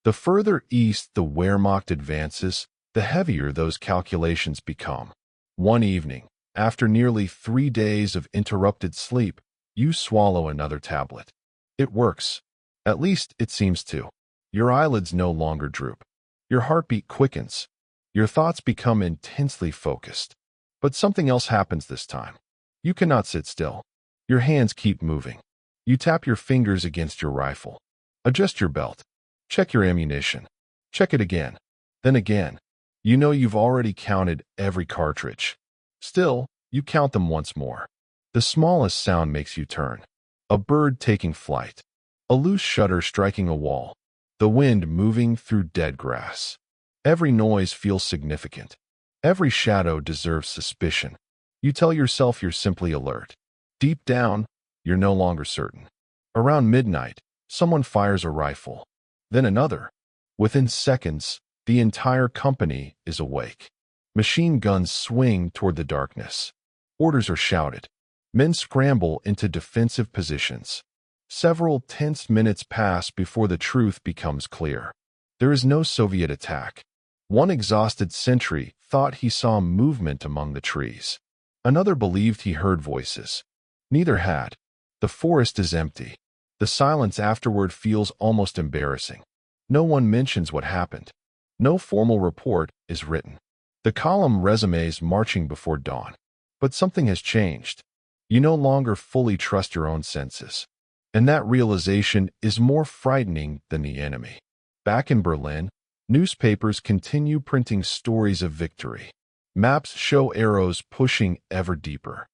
The further east the Wehrmacht advances, the heavier those calculations become. One evening, after nearly 3 days of interrupted sleep, you swallow another tablet. It works. At least it seems to. Your eyelids no longer droop. Your heartbeat quickens. Your thoughts become intensely focused. But something else happens this time. You cannot sit still. Your hands keep moving. You tap your fingers against your rifle. Adjust your belt. Check your ammunition. Check it again. Then again. You know you've already counted every cartridge. Still, you count them once more. The smallest sound makes you turn. A bird taking flight. A loose shutter striking a wall. The wind moving through dead grass. Every noise feels significant. Every shadow deserves suspicion. You tell yourself you're simply alert. Deep down, you're no longer certain. Around midnight, someone fires a rifle. Then another. Within seconds, the entire company is awake. Machine guns swing toward the darkness. Orders are shouted. Men scramble into defensive positions. Several tense minutes pass before the truth becomes clear. There is no Soviet attack. One exhausted sentry thought he saw movement among the trees. Another believed he heard voices. Neither had. The forest is empty. The silence afterward feels almost embarrassing. No one mentions what happened. No formal report is written. The column resumes marching before dawn. But something has changed. You no longer fully trust your own senses. And that realization is more frightening than the enemy. Back in Berlin, newspapers continue printing stories of victory. Maps show arrows pushing ever deeper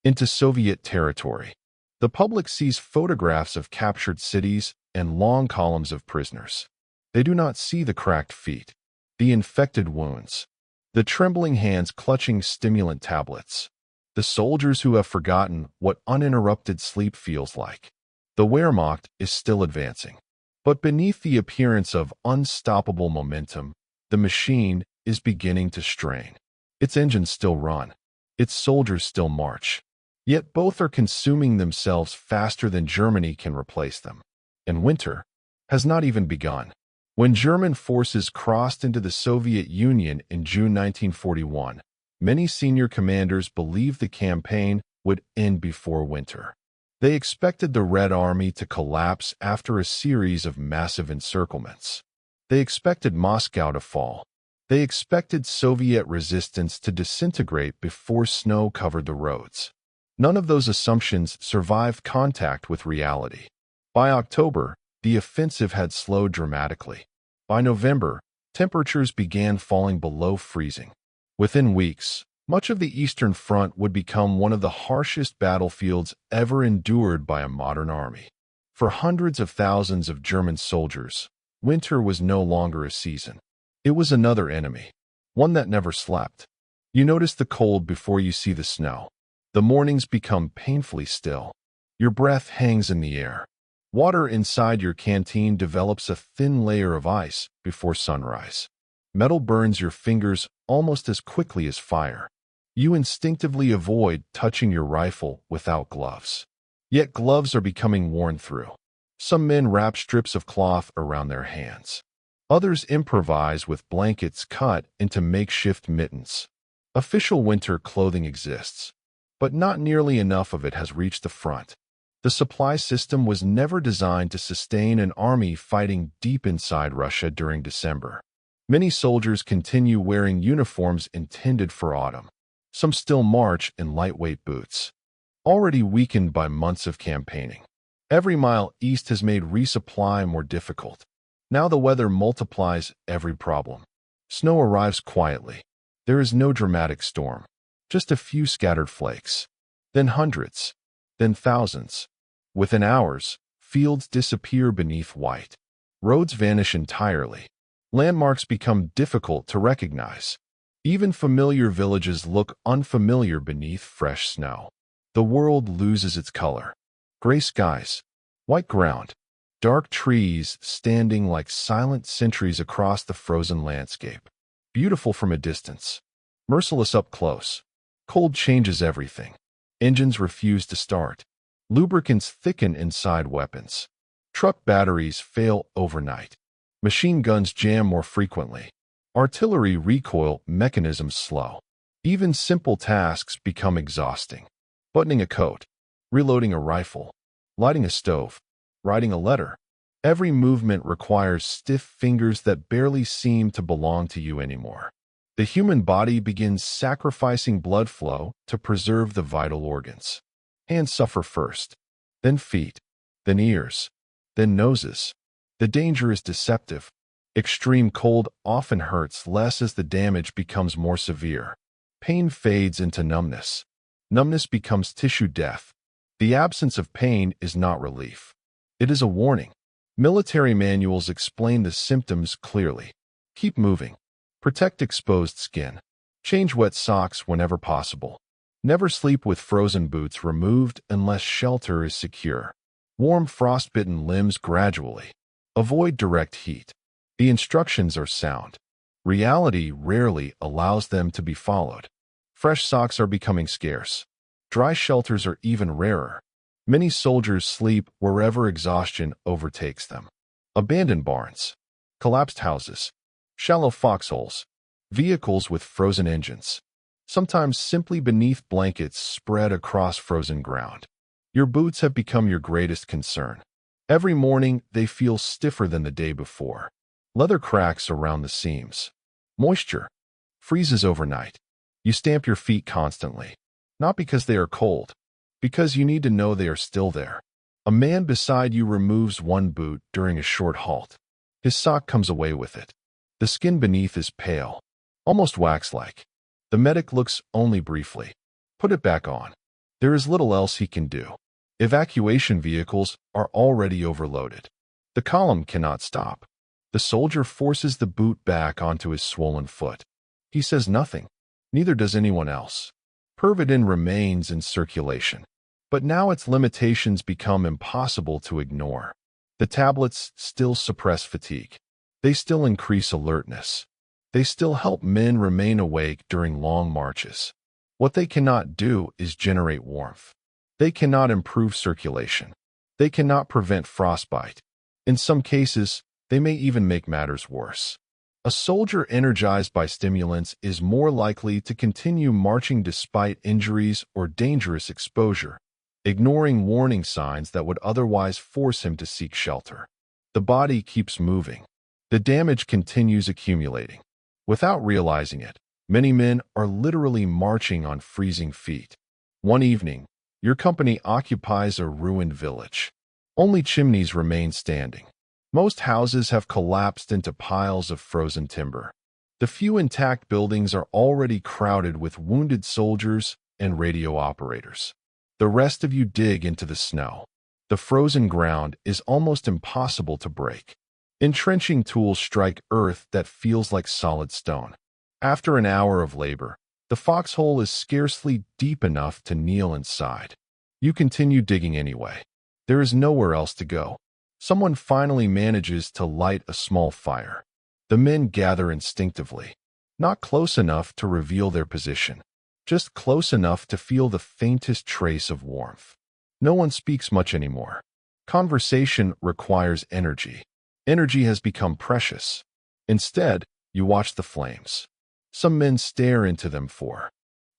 into Soviet territory. The public sees photographs of captured cities and long columns of prisoners. They do not see the cracked feet, the infected wounds, the trembling hands clutching stimulant tablets, the soldiers who have forgotten what uninterrupted sleep feels like. The Wehrmacht is still advancing. But beneath the appearance of unstoppable momentum, the machine is beginning to strain. Its engines still run. Its soldiers still march. Yet both are consuming themselves faster than Germany can replace them. And winter has not even begun. When German forces crossed into the Soviet Union in June 1941, many senior commanders believed the campaign would end before winter. They expected the Red Army to collapse after a series of massive encirclements. They expected Moscow to fall. They expected Soviet resistance to disintegrate before snow covered the roads. None of those assumptions survived contact with reality. By October, the offensive had slowed dramatically. By November, temperatures began falling below freezing. Within weeks, much of the Eastern Front would become one of the harshest battlefields ever endured by a modern army. For hundreds of thousands of German soldiers, winter was no longer a season. It was another enemy, one that never slept. You notice the cold before you see the snow. The mornings become painfully still. Your breath hangs in the air. Water inside your canteen develops a thin layer of ice before sunrise. Metal burns your fingers almost as quickly as fire. You instinctively avoid touching your rifle without gloves. Yet gloves are becoming worn through. Some men wrap strips of cloth around their hands. Others improvise with blankets cut into makeshift mittens. Official winter clothing exists, but not nearly enough of it has reached the front. The supply system was never designed to sustain an army fighting deep inside Russia during December. Many soldiers continue wearing uniforms intended for autumn. Some still march in lightweight boots, already weakened by months of campaigning. Every mile east has made resupply more difficult. Now the weather multiplies every problem. Snow arrives quietly. There is no dramatic storm, just a few scattered flakes. Then hundreds, then thousands. Within hours, fields disappear beneath white. Roads vanish entirely. Landmarks become difficult to recognize. Even familiar villages look unfamiliar beneath fresh snow. The world loses its color. Gray skies, white ground, Dark trees standing like silent sentries across the frozen landscape. Beautiful from a distance, merciless up close. Cold changes everything. Engines refuse to start. Lubricants thicken inside weapons. Truck batteries fail overnight. Machine guns jam more frequently. Artillery recoil mechanisms slow. Even simple tasks become exhausting. Buttoning a coat, reloading a rifle, lighting a stove, writing a letter. Every movement requires stiff fingers that barely seem to belong to you anymore. The human body begins sacrificing blood flow to preserve the vital organs. Hands suffer first, then feet, then ears, then noses. The danger is deceptive. Extreme cold often hurts less as the damage becomes more severe. Pain fades into numbness. Numbness becomes tissue death. The absence of pain is not relief. It is a warning. Military manuals explain the symptoms clearly. Keep moving. Protect exposed skin. Change wet socks whenever possible. Never sleep with frozen boots removed unless shelter is secure. Warm frostbitten limbs gradually. Avoid direct heat. The instructions are sound. Reality rarely allows them to be followed. Fresh socks are becoming scarce. Dry shelters are even rarer. Many soldiers sleep wherever exhaustion overtakes them. Abandoned barns, collapsed houses, shallow foxholes, vehicles with frozen engines, sometimes simply beneath blankets spread across frozen ground. Your boots have become your greatest concern. Every morning, they feel stiffer than the day before. Leather cracks around the seams. Moisture freezes overnight. You stamp your feet constantly, not because they are cold, because you need to know they are still there. A man beside you removes one boot during a short halt. His sock comes away with it. The skin beneath is pale, almost wax-like. The medic looks only briefly. Put it back on. There is little else he can do. Evacuation vehicles are already overloaded. The column cannot stop. The soldier forces the boot back onto his swollen foot. He says nothing. Neither does anyone else. Pervitin remains in circulation, but now its limitations become impossible to ignore. The tablets still suppress fatigue. They still increase alertness. They still help men remain awake during long marches. What they cannot do is generate warmth. They cannot improve circulation. They cannot prevent frostbite. In some cases, they may even make matters worse. A soldier energized by stimulants is more likely to continue marching despite injuries or dangerous exposure, ignoring warning signs that would otherwise force him to seek shelter. The body keeps moving. The damage continues accumulating. Without realizing it, many men are literally marching on freezing feet. One evening, your company occupies a ruined village. Only chimneys remain standing. Most houses have collapsed into piles of frozen timber. The few intact buildings are already crowded with wounded soldiers and radio operators. The rest of you dig into the snow. The frozen ground is almost impossible to break. Entrenching tools strike earth that feels like solid stone. After an hour of labor, the foxhole is scarcely deep enough to kneel inside. You continue digging anyway. There is nowhere else to go. Someone finally manages to light a small fire. The men gather instinctively, not close enough to reveal their position, just close enough to feel the faintest trace of warmth. No one speaks much anymore. Conversation requires energy. Energy has become precious. Instead, you watch the flames. Some men stare into them for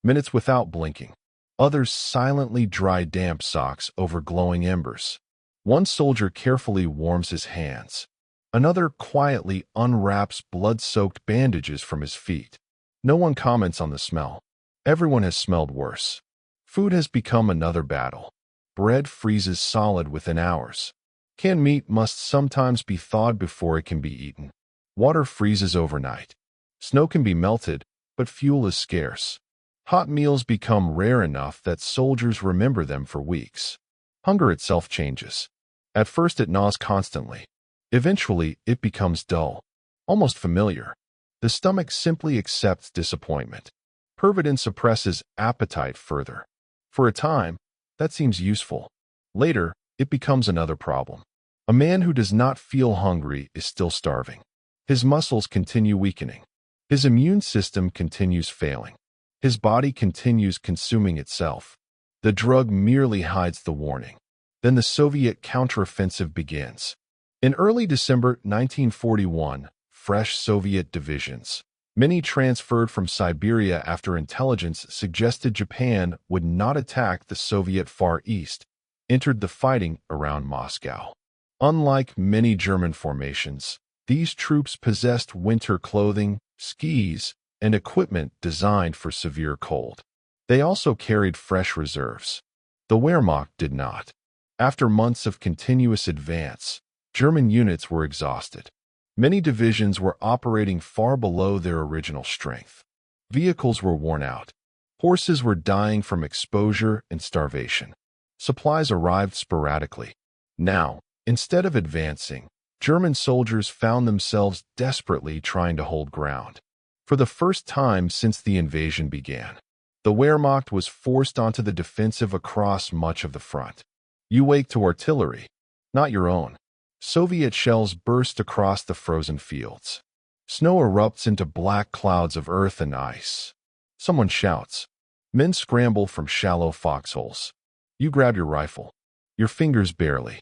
minutes without blinking. Others silently dry damp socks over glowing embers. One soldier carefully warms his hands. Another quietly unwraps blood-soaked bandages from his feet. No one comments on the smell. Everyone has smelled worse. Food has become another battle. Bread freezes solid within hours. Canned meat must sometimes be thawed before it can be eaten. Water freezes overnight. Snow can be melted, but fuel is scarce. Hot meals become rare enough that soldiers remember them for weeks. Hunger itself changes. At first it gnaws constantly. Eventually, it becomes dull, almost familiar. The stomach simply accepts disappointment. Pervitin suppresses appetite further. For a time, that seems useful. Later, it becomes another problem. A man who does not feel hungry is still starving. His muscles continue weakening. His immune system continues failing. His body continues consuming itself. The drug merely hides the warning. Then the Soviet counteroffensive begins. In early December 1941, fresh Soviet divisions, many transferred from Siberia after intelligence suggested Japan would not attack the Soviet Far East, entered the fighting around Moscow. Unlike many German formations, these troops possessed winter clothing, skis, and equipment designed for severe cold. They also carried fresh reserves. The Wehrmacht did not. After months of continuous advance, German units were exhausted. Many divisions were operating far below their original strength. Vehicles were worn out. Horses were dying from exposure and starvation. Supplies arrived sporadically. Now, instead of advancing, German soldiers found themselves desperately trying to hold ground. For the first time since the invasion began, the Wehrmacht was forced onto the defensive across much of the front. You wake to artillery, not your own. Soviet shells burst across the frozen fields. Snow erupts into black clouds of earth and ice. Someone shouts. Men scramble from shallow foxholes. You grab your rifle. Your fingers barely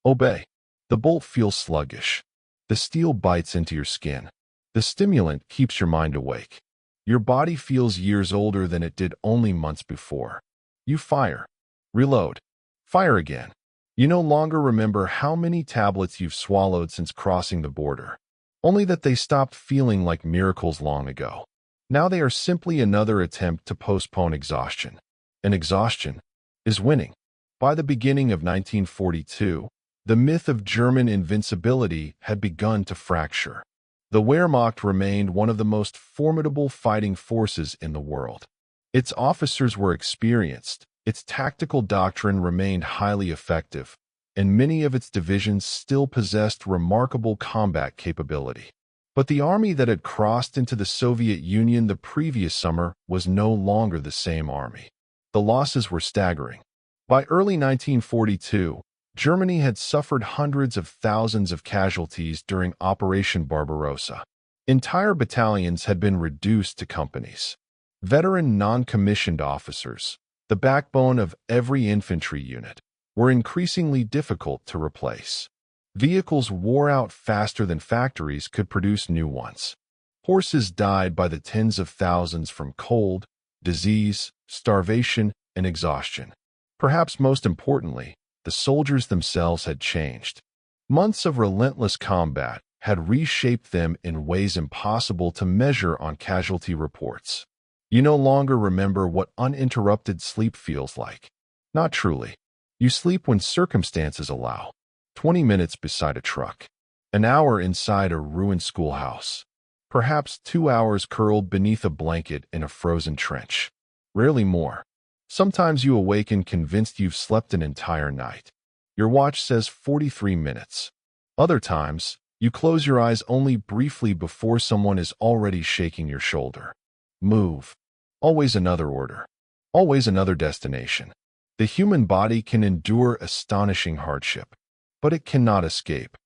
obey. The bolt feels sluggish. The steel bites into your skin. The stimulant keeps your mind awake. Your body feels years older than it did only months before. You fire. Reload. Fire again. You no longer remember how many tablets you've swallowed since crossing the border, only that they stopped feeling like miracles long ago. Now they are simply another attempt to postpone exhaustion. And exhaustion is winning. By the beginning of 1942, the myth of German invincibility had begun to fracture. The Wehrmacht remained one of the most formidable fighting forces in the world. Its officers were experienced, its tactical doctrine remained highly effective, and many of its divisions still possessed remarkable combat capability. But the army that had crossed into the Soviet Union the previous summer was no longer the same army. The losses were staggering. By early 1942, Germany had suffered hundreds of thousands of casualties during Operation Barbarossa. Entire battalions had been reduced to companies. Veteran non-commissioned officers, the backbone of every infantry unit, were increasingly difficult to replace. Vehicles wore out faster than factories could produce new ones. Horses died by the tens of thousands from cold, disease, starvation, and exhaustion. Perhaps most importantly, the soldiers themselves had changed. Months of relentless combat had reshaped them in ways impossible to measure on casualty reports. You no longer remember what uninterrupted sleep feels like. Not truly. You sleep when circumstances allow. 20 minutes beside a truck. An hour inside a ruined schoolhouse. Perhaps 2 hours curled beneath a blanket in a frozen trench. Rarely more. Sometimes you awaken convinced you've slept an entire night. Your watch says 43 minutes. Other times, you close your eyes only briefly before someone is already shaking your shoulder. Move. Always another order. Always another destination. The human body can endure astonishing hardship, but it cannot escape.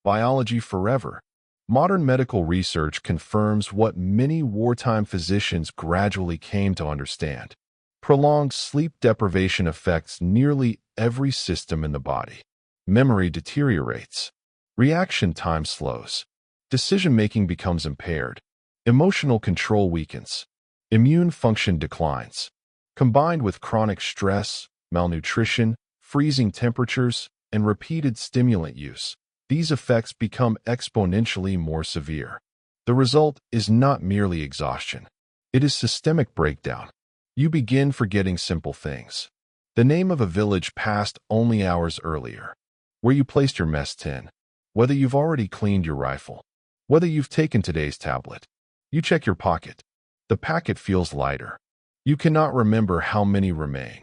Biology forever. Modern medical research confirms what many wartime physicians gradually came to understand. Prolonged sleep deprivation affects nearly every system in the body. Memory deteriorates. Reaction time slows. Decision-making becomes impaired. Emotional control weakens. Immune function declines. Combined with chronic stress, malnutrition, freezing temperatures, and repeated stimulant use, these effects become exponentially more severe. The result is not merely exhaustion. It is systemic breakdown. You begin forgetting simple things. The name of a village passed only hours earlier. Where you placed your mess tin. Whether you've already cleaned your rifle. Whether you've taken today's tablet. You check your pocket. The packet feels lighter. You cannot remember how many remain.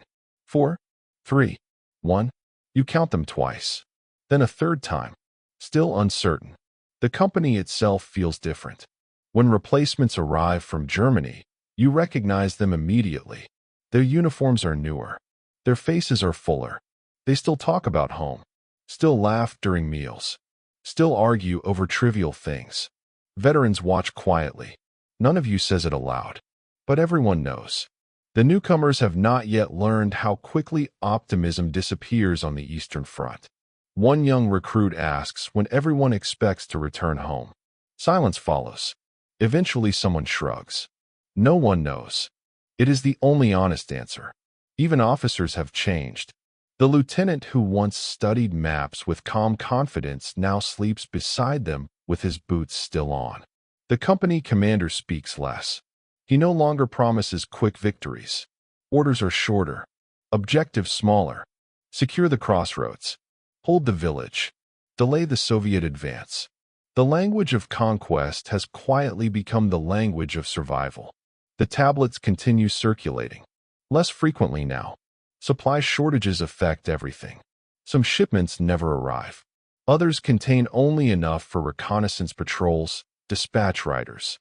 4, 3, 1. You count them twice. Then a third time. Still uncertain. The company itself feels different. When replacements arrive from Germany, you recognize them immediately. Their uniforms are newer. Their faces are fuller. They still talk about home. still laugh during meals, still argue over trivial things. Veterans watch quietly. None of you says it aloud, but everyone knows. The newcomers have not yet learned how quickly optimism disappears on the Eastern Front. One young recruit asks when everyone expects to return home. Silence follows. Eventually someone shrugs. No one knows. It is the only honest answer. Even officers have changed. The lieutenant who once studied maps with calm confidence now sleeps beside them with his boots still on. The company commander speaks less. He no longer promises quick victories. Orders are shorter. Objectives smaller. Secure the crossroads. Hold the village. Delay the Soviet advance. The language of conquest has quietly become the language of survival. The tablets continue circulating. Less frequently now. Supply shortages affect everything. Some shipments never arrive. Others contain only enough for reconnaissance patrols, dispatch riders,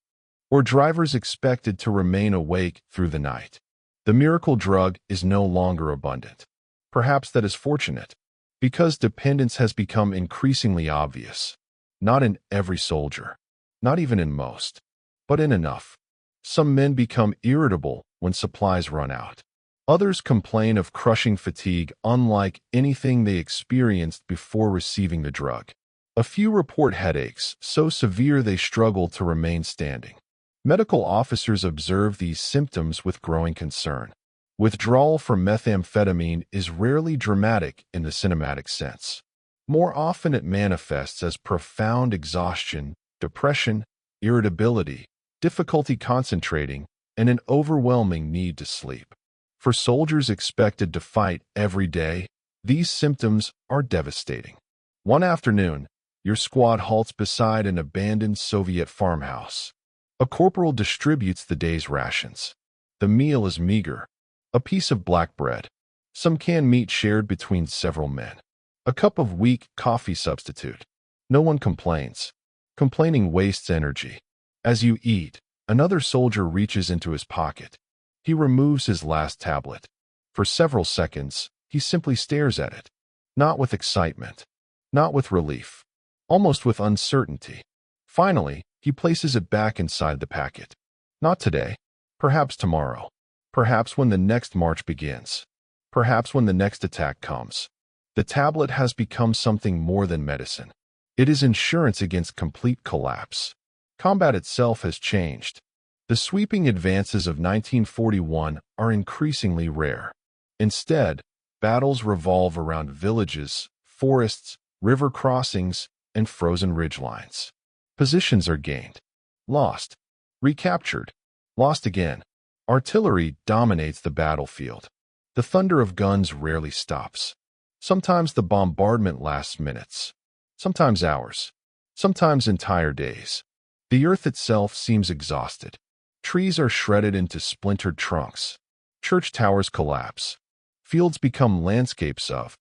or drivers expected to remain awake through the night. The miracle drug is no longer abundant. Perhaps that is fortunate, because dependence has become increasingly obvious. Not in every soldier, not even in most, but in enough. Some men become irritable when supplies run out. Others complain of crushing fatigue unlike anything they experienced before receiving the drug. A few report headaches so severe they struggle to remain standing. Medical officers observe these symptoms with growing concern. Withdrawal from methamphetamine is rarely dramatic in the cinematic sense. More often it manifests as profound exhaustion, depression, irritability, difficulty concentrating, and an overwhelming need to sleep. For soldiers expected to fight every day, these symptoms are devastating. One afternoon, your squad halts beside an abandoned Soviet farmhouse. A corporal distributes the day's rations. The meal is meager. A piece of black bread, some canned meat shared between several men, a cup of weak coffee substitute. No one complains. Complaining wastes energy. As you eat, another soldier reaches into his pocket. He removes his last tablet. For several seconds, he simply stares at it. Not with excitement. Not with relief. Almost with uncertainty. Finally, he places it back inside the packet. Not today. Perhaps tomorrow. Perhaps when the next march begins. Perhaps when the next attack comes. The tablet has become something more than medicine. It is insurance against complete collapse. Combat itself has changed. The sweeping advances of 1941 are increasingly rare. Instead, battles revolve around villages, forests, river crossings, and frozen ridgelines. Positions are gained, lost, recaptured, lost again. Artillery dominates the battlefield. The thunder of guns rarely stops. Sometimes the bombardment lasts minutes, sometimes hours, sometimes entire days. The earth itself seems exhausted. Trees are shredded into splintered trunks. Church towers collapse. Fields become landscapes of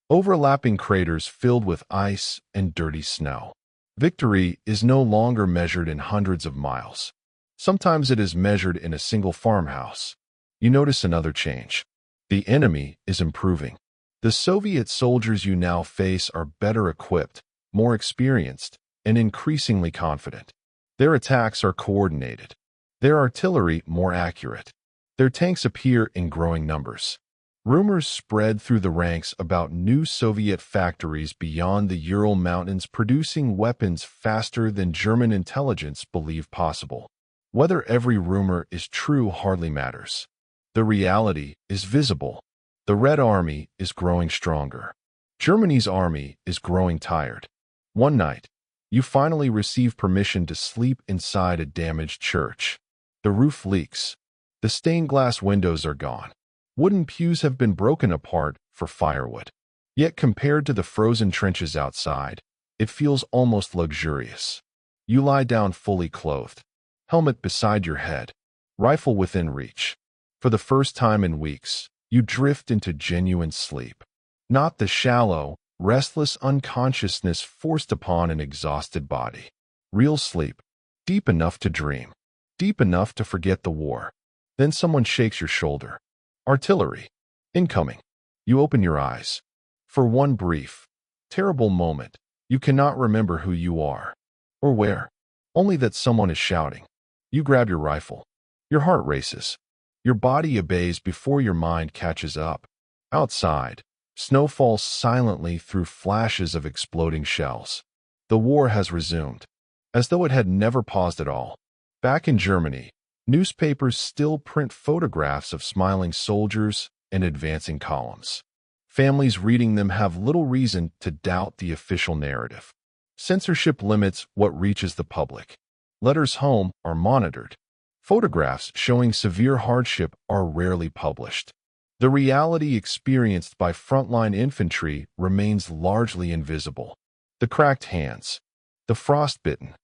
overlapping craters filled with ice and dirty snow. Victory is no longer measured in hundreds of miles. Sometimes it is measured in a single farmhouse. You notice another change. The enemy is improving. The Soviet soldiers you now face are better equipped, more experienced, and increasingly confident. Their attacks are coordinated. Their artillery more accurate. Their tanks appear in growing numbers. Rumors spread through the ranks about new Soviet factories beyond the Ural Mountains producing weapons faster than German intelligence believed possible. Whether every rumor is true hardly matters. The reality is visible. The Red Army is growing stronger. Germany's army is growing tired. One night, you finally receive permission to sleep inside a damaged church. The roof leaks. The stained glass windows are gone. Wooden pews have been broken apart for firewood. Yet compared to the frozen trenches outside, it feels almost luxurious. You lie down fully clothed. Helmet beside your head. Rifle within reach. For the first time in weeks, you drift into genuine sleep. Not the shallow, restless unconsciousness forced upon an exhausted body. Real sleep. Deep enough to dream. Deep enough to forget the war. Then someone shakes your shoulder. Artillery. Incoming. You open your eyes. For one brief, Terrible moment. You cannot remember who you are or where. Only that someone is shouting. You grab your rifle. Your heart races. Your body obeys before your mind catches up. Outside, snow falls silently through flashes of exploding shells. The war has resumed, as though it had never paused at all. Back in Germany, newspapers still print photographs of smiling soldiers and advancing columns. Families reading them have little reason to doubt the official narrative. Censorship limits what reaches the public. Letters home are monitored. Photographs showing severe hardship are rarely published. The reality experienced by frontline infantry remains largely invisible. The cracked hands, the frostbitten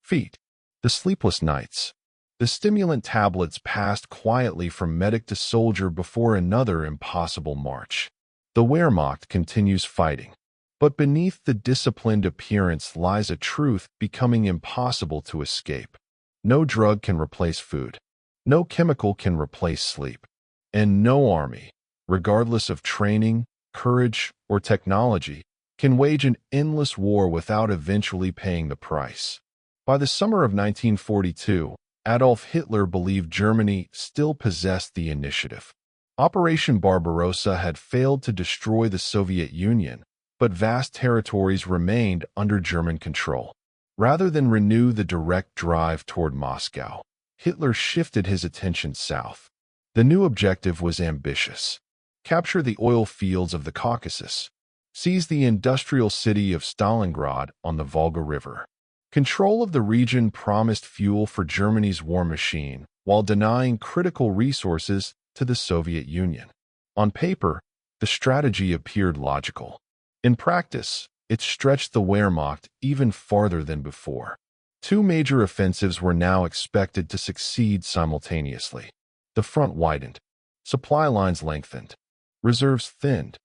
feet, the sleepless nights. The stimulant tablets passed quietly from medic to soldier before another impossible march. The Wehrmacht continues fighting. But beneath the disciplined appearance lies a truth becoming impossible to escape. No drug can replace food. No chemical can replace sleep. And no army, regardless of training, courage, or technology, can wage an endless war without eventually paying the price. By the summer of 1942, Adolf Hitler believed Germany still possessed the initiative. Operation Barbarossa had failed to destroy the Soviet Union, but vast territories remained under German control. Rather than renew the direct drive toward Moscow, Hitler shifted his attention south. The new objective was ambitious. Capture the oil fields of the Caucasus. Seize the industrial city of Stalingrad on the Volga River. Control of the region promised fuel for Germany's war machine, while denying critical resources to the Soviet Union. On paper, the strategy appeared logical. In practice, it stretched the Wehrmacht even farther than before. Two major offensives were now expected to succeed simultaneously. The front widened. Supply lines lengthened. Reserves thinned.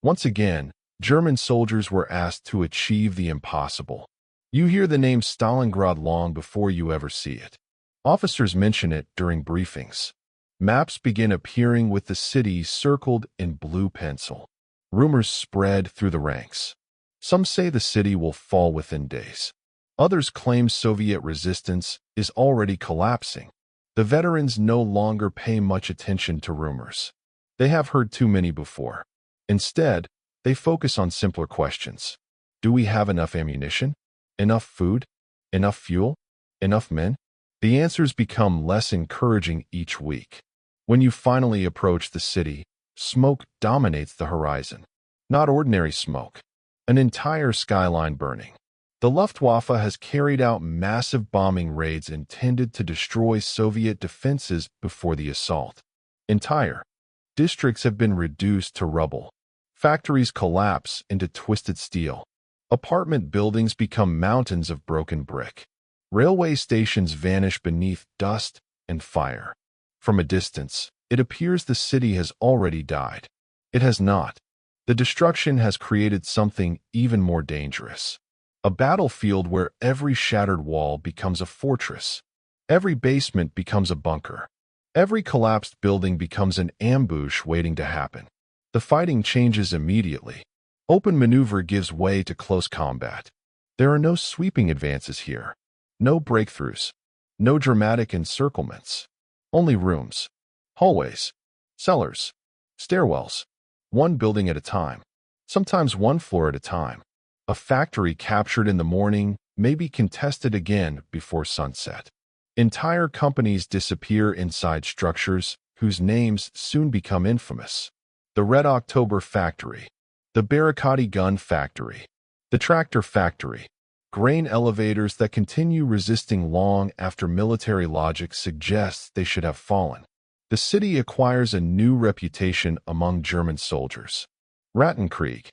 Once again, German soldiers were asked to achieve the impossible. You hear the name Stalingrad long before you ever see it. Officers mention it during briefings. Maps begin appearing with the city circled in blue pencil. Rumors spread through the ranks. Some say the city will fall within days. Others claim Soviet resistance is already collapsing. The veterans no longer pay much attention to rumors. They have heard too many before. Instead, they focus on simpler questions. Do we have enough ammunition? Enough food? Enough fuel? Enough men? The answers become less encouraging each week. When you finally approach the city, smoke dominates the horizon. Not ordinary smoke. An entire skyline burning. The Luftwaffe has carried out massive bombing raids intended to destroy Soviet defenses before the assault. Entire districts have been reduced to rubble. Factories collapse into twisted steel. Apartment buildings become mountains of broken brick. Railway stations vanish beneath dust and fire. From a distance, it appears the city has already died. It has not. The destruction has created something even more dangerous. A battlefield where every shattered wall becomes a fortress. Every basement becomes a bunker. Every collapsed building becomes an ambush waiting to happen. The fighting changes immediately. Open maneuver gives way to close combat. There are no sweeping advances here. No breakthroughs. No dramatic encirclements. Only rooms. Hallways. Cellars. Stairwells. One building at a time. Sometimes one floor at a time. A factory captured in the morning may be contested again before sunset. Entire companies disappear inside structures whose names soon become infamous. The Red October Factory. The Barricade Gun Factory. The Tractor Factory. Grain elevators that continue resisting long after military logic suggests they should have fallen. The city acquires a new reputation among German soldiers. Rattenkrieg.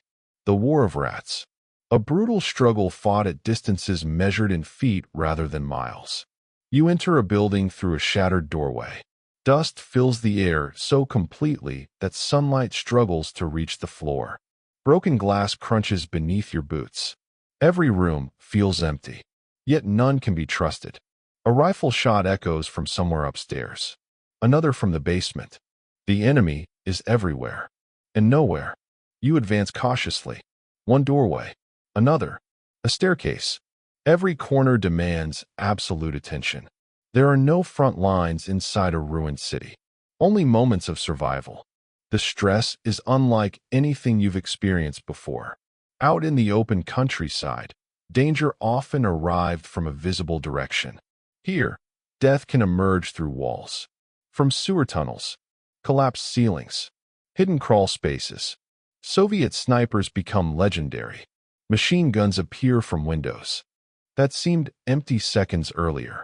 The War of Rats. A brutal struggle fought at distances measured in feet rather than miles. You enter a building through a shattered doorway. Dust fills the air so completely that sunlight struggles to reach the floor. Broken glass crunches beneath your boots. Every room feels empty, yet none can be trusted. A rifle shot echoes from somewhere upstairs. Another from the basement. The enemy is everywhere and nowhere. You advance cautiously. One doorway. Another, a staircase. Every corner demands absolute attention. There are no front lines inside a ruined city, only moments of survival. The stress is unlike anything you've experienced before. Out in the open countryside, danger often arrived from a visible direction. Here, death can emerge through walls, from sewer tunnels, collapsed ceilings, hidden crawl spaces. Soviet snipers become legendary. Machine guns appear from windows that seemed empty seconds earlier.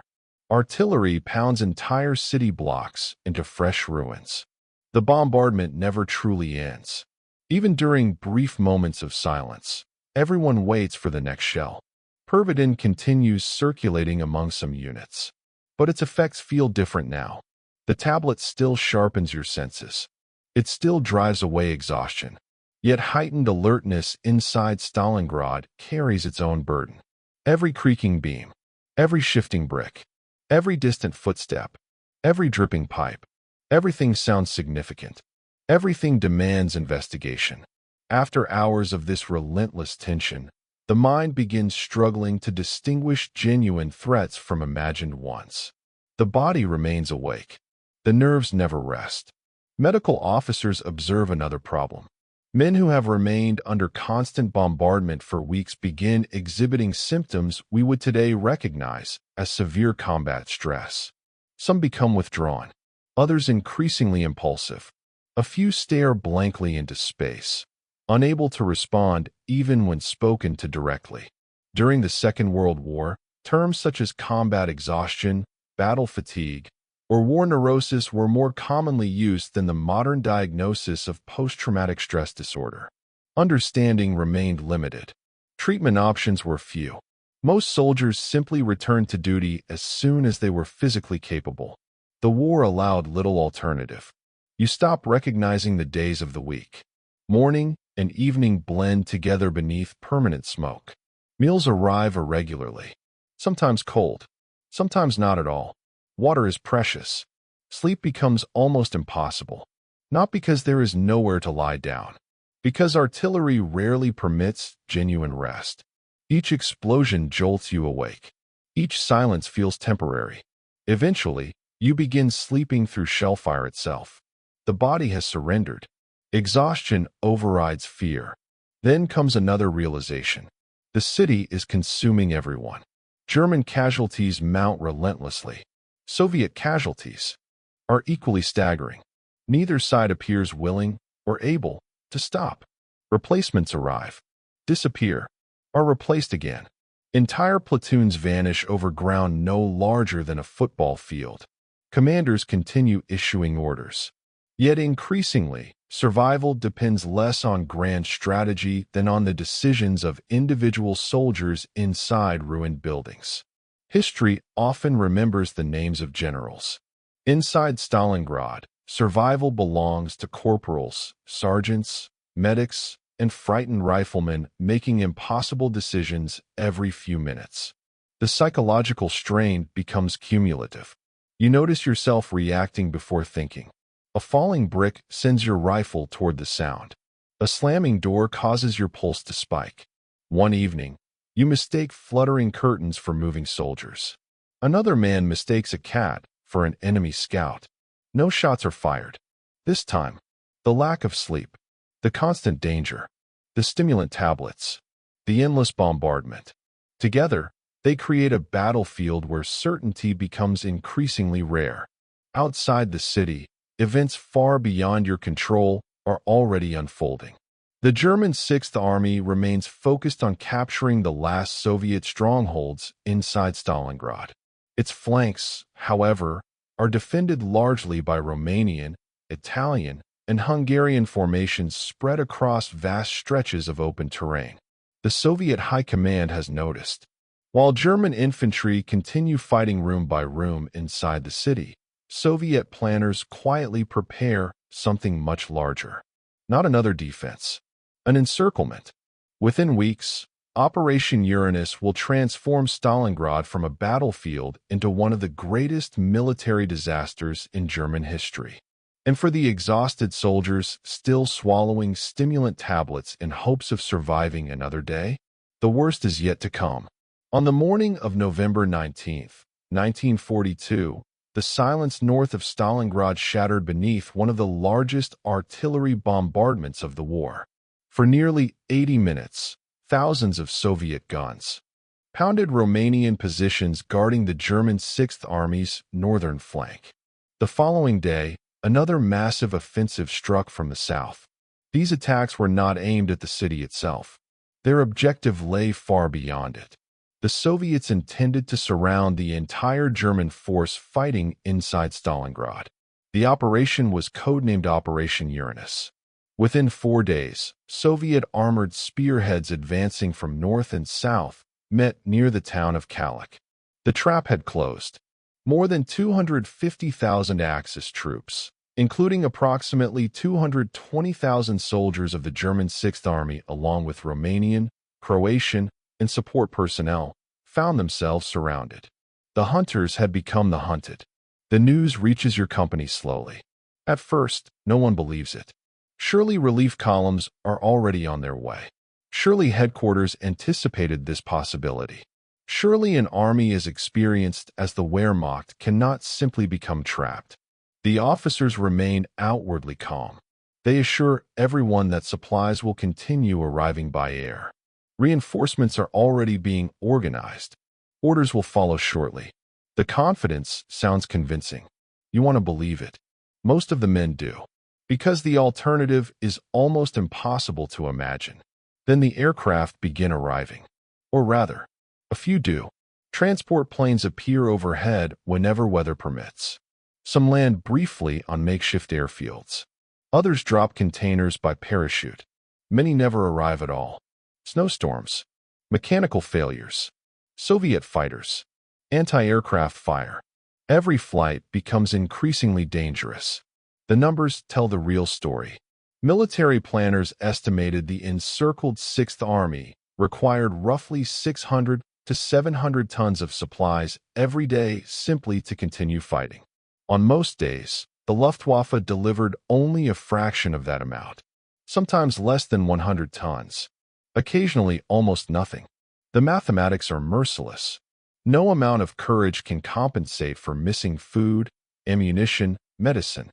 Artillery pounds entire city blocks into fresh ruins. The bombardment never truly ends. Even during brief moments of silence, everyone waits for the next shell. Pervitin continues circulating among some units, but its effects feel different now. The tablet still sharpens your senses. It still drives away exhaustion. Yet heightened alertness inside Stalingrad carries its own burden. Every creaking beam, every shifting brick, every distant footstep, every dripping pipe, everything sounds significant. Everything demands investigation. After hours of this relentless tension, the mind begins struggling to distinguish genuine threats from imagined ones. The body remains awake. The nerves never rest. Medical officers observe another problem. Men who have remained under constant bombardment for weeks begin exhibiting symptoms we would today recognize as severe combat stress. Some become withdrawn, others increasingly impulsive. A few stare blankly into space, unable to respond even when spoken to directly. During the Second World War, terms such as combat exhaustion, battle fatigue, or war neurosis were more commonly used than the modern diagnosis of post-traumatic stress disorder. Understanding remained limited. Treatment options were few. Most soldiers simply returned to duty as soon as they were physically capable. The war allowed little alternative. You stop recognizing the days of the week. Morning and evening blend together beneath permanent smoke. Meals arrive irregularly, sometimes cold, sometimes not at all. Water is precious. Sleep becomes almost impossible, not because there is nowhere to lie down, because artillery rarely permits genuine rest. Each explosion jolts you awake. Each silence feels temporary. Eventually, you begin sleeping through shellfire itself. The body has surrendered. Exhaustion overrides fear. Then comes another realization. The city is consuming everyone. German casualties mount relentlessly. Soviet casualties are equally staggering. Neither side appears willing or able to stop. Replacements arrive, disappear, are replaced again. Entire platoons vanish over ground no larger than a football field. Commanders continue issuing orders. Yet increasingly, survival depends less on grand strategy than on the decisions of individual soldiers inside ruined buildings. History often remembers the names of generals. Inside Stalingrad, survival belongs to corporals, sergeants, medics, and frightened riflemen making impossible decisions every few minutes. The psychological strain becomes cumulative. You notice yourself reacting before thinking. A falling brick sends your rifle toward the sound. A slamming door causes your pulse to spike. One evening, you mistake fluttering curtains for moving soldiers. Another man mistakes a cat for an enemy scout. No shots are fired. This time, the lack of sleep, the constant danger, the stimulant tablets, the endless bombardment. Together, they create a battlefield where certainty becomes increasingly rare. Outside the city, events far beyond your control are already unfolding. The German Sixth Army remains focused on capturing the last Soviet strongholds inside Stalingrad. Its flanks, however, are defended largely by Romanian, Italian, and Hungarian formations spread across vast stretches of open terrain. The Soviet High Command has noticed. While German infantry continue fighting room by room inside the city, Soviet planners quietly prepare something much larger. Not another defense, an encirclement. Within weeks, Operation Uranus will transform Stalingrad from a battlefield into one of the greatest military disasters in German history. And for the exhausted soldiers still swallowing stimulant tablets in hopes of surviving another day, The worst is yet to come. On the morning of November 19th, 1942, the silence north of Stalingrad shattered beneath one of the largest artillery bombardments of the war. For nearly 80 minutes, thousands of Soviet guns pounded Romanian positions guarding the German Sixth Army's northern flank. The following day, another massive offensive struck from the south. These attacks were not aimed at the city itself. Their objective lay far beyond it. The Soviets intended to surround the entire German force fighting inside Stalingrad. The operation was codenamed Operation Uranus. Within 4 days, Soviet armored spearheads advancing from north and south met near the town of Kalach. The trap had closed. More than 250,000 Axis troops, including approximately 220,000 soldiers of the German Sixth Army along with Romanian, Croatian, and support personnel, found themselves surrounded. The hunters had become the hunted. The news reaches your company slowly. At first, no one believes it. Surely relief columns are already on their way. Surely headquarters anticipated this possibility. Surely an army as experienced as the Wehrmacht cannot simply become trapped. The officers remain outwardly calm. They assure everyone that supplies will continue arriving by air. Reinforcements are already being organized. Orders will follow shortly. The confidence sounds convincing. You want to believe it. Most of the men do. Because the alternative is almost impossible to imagine. Then the aircraft begin arriving. Or rather, a few do. Transport planes appear overhead whenever weather permits. Some land briefly on makeshift airfields. Others drop containers by parachute. Many never arrive at all. Snowstorms, mechanical failures, Soviet fighters, anti-aircraft fire. Every flight becomes increasingly dangerous. The numbers tell the real story. Military planners estimated the encircled Sixth Army required roughly 600 to 700 tons of supplies every day simply to continue fighting. On most days, the Luftwaffe delivered only a fraction of that amount, sometimes less than 100 tons, occasionally almost nothing. The mathematics are merciless. No amount of courage can compensate for missing food, ammunition, medicine,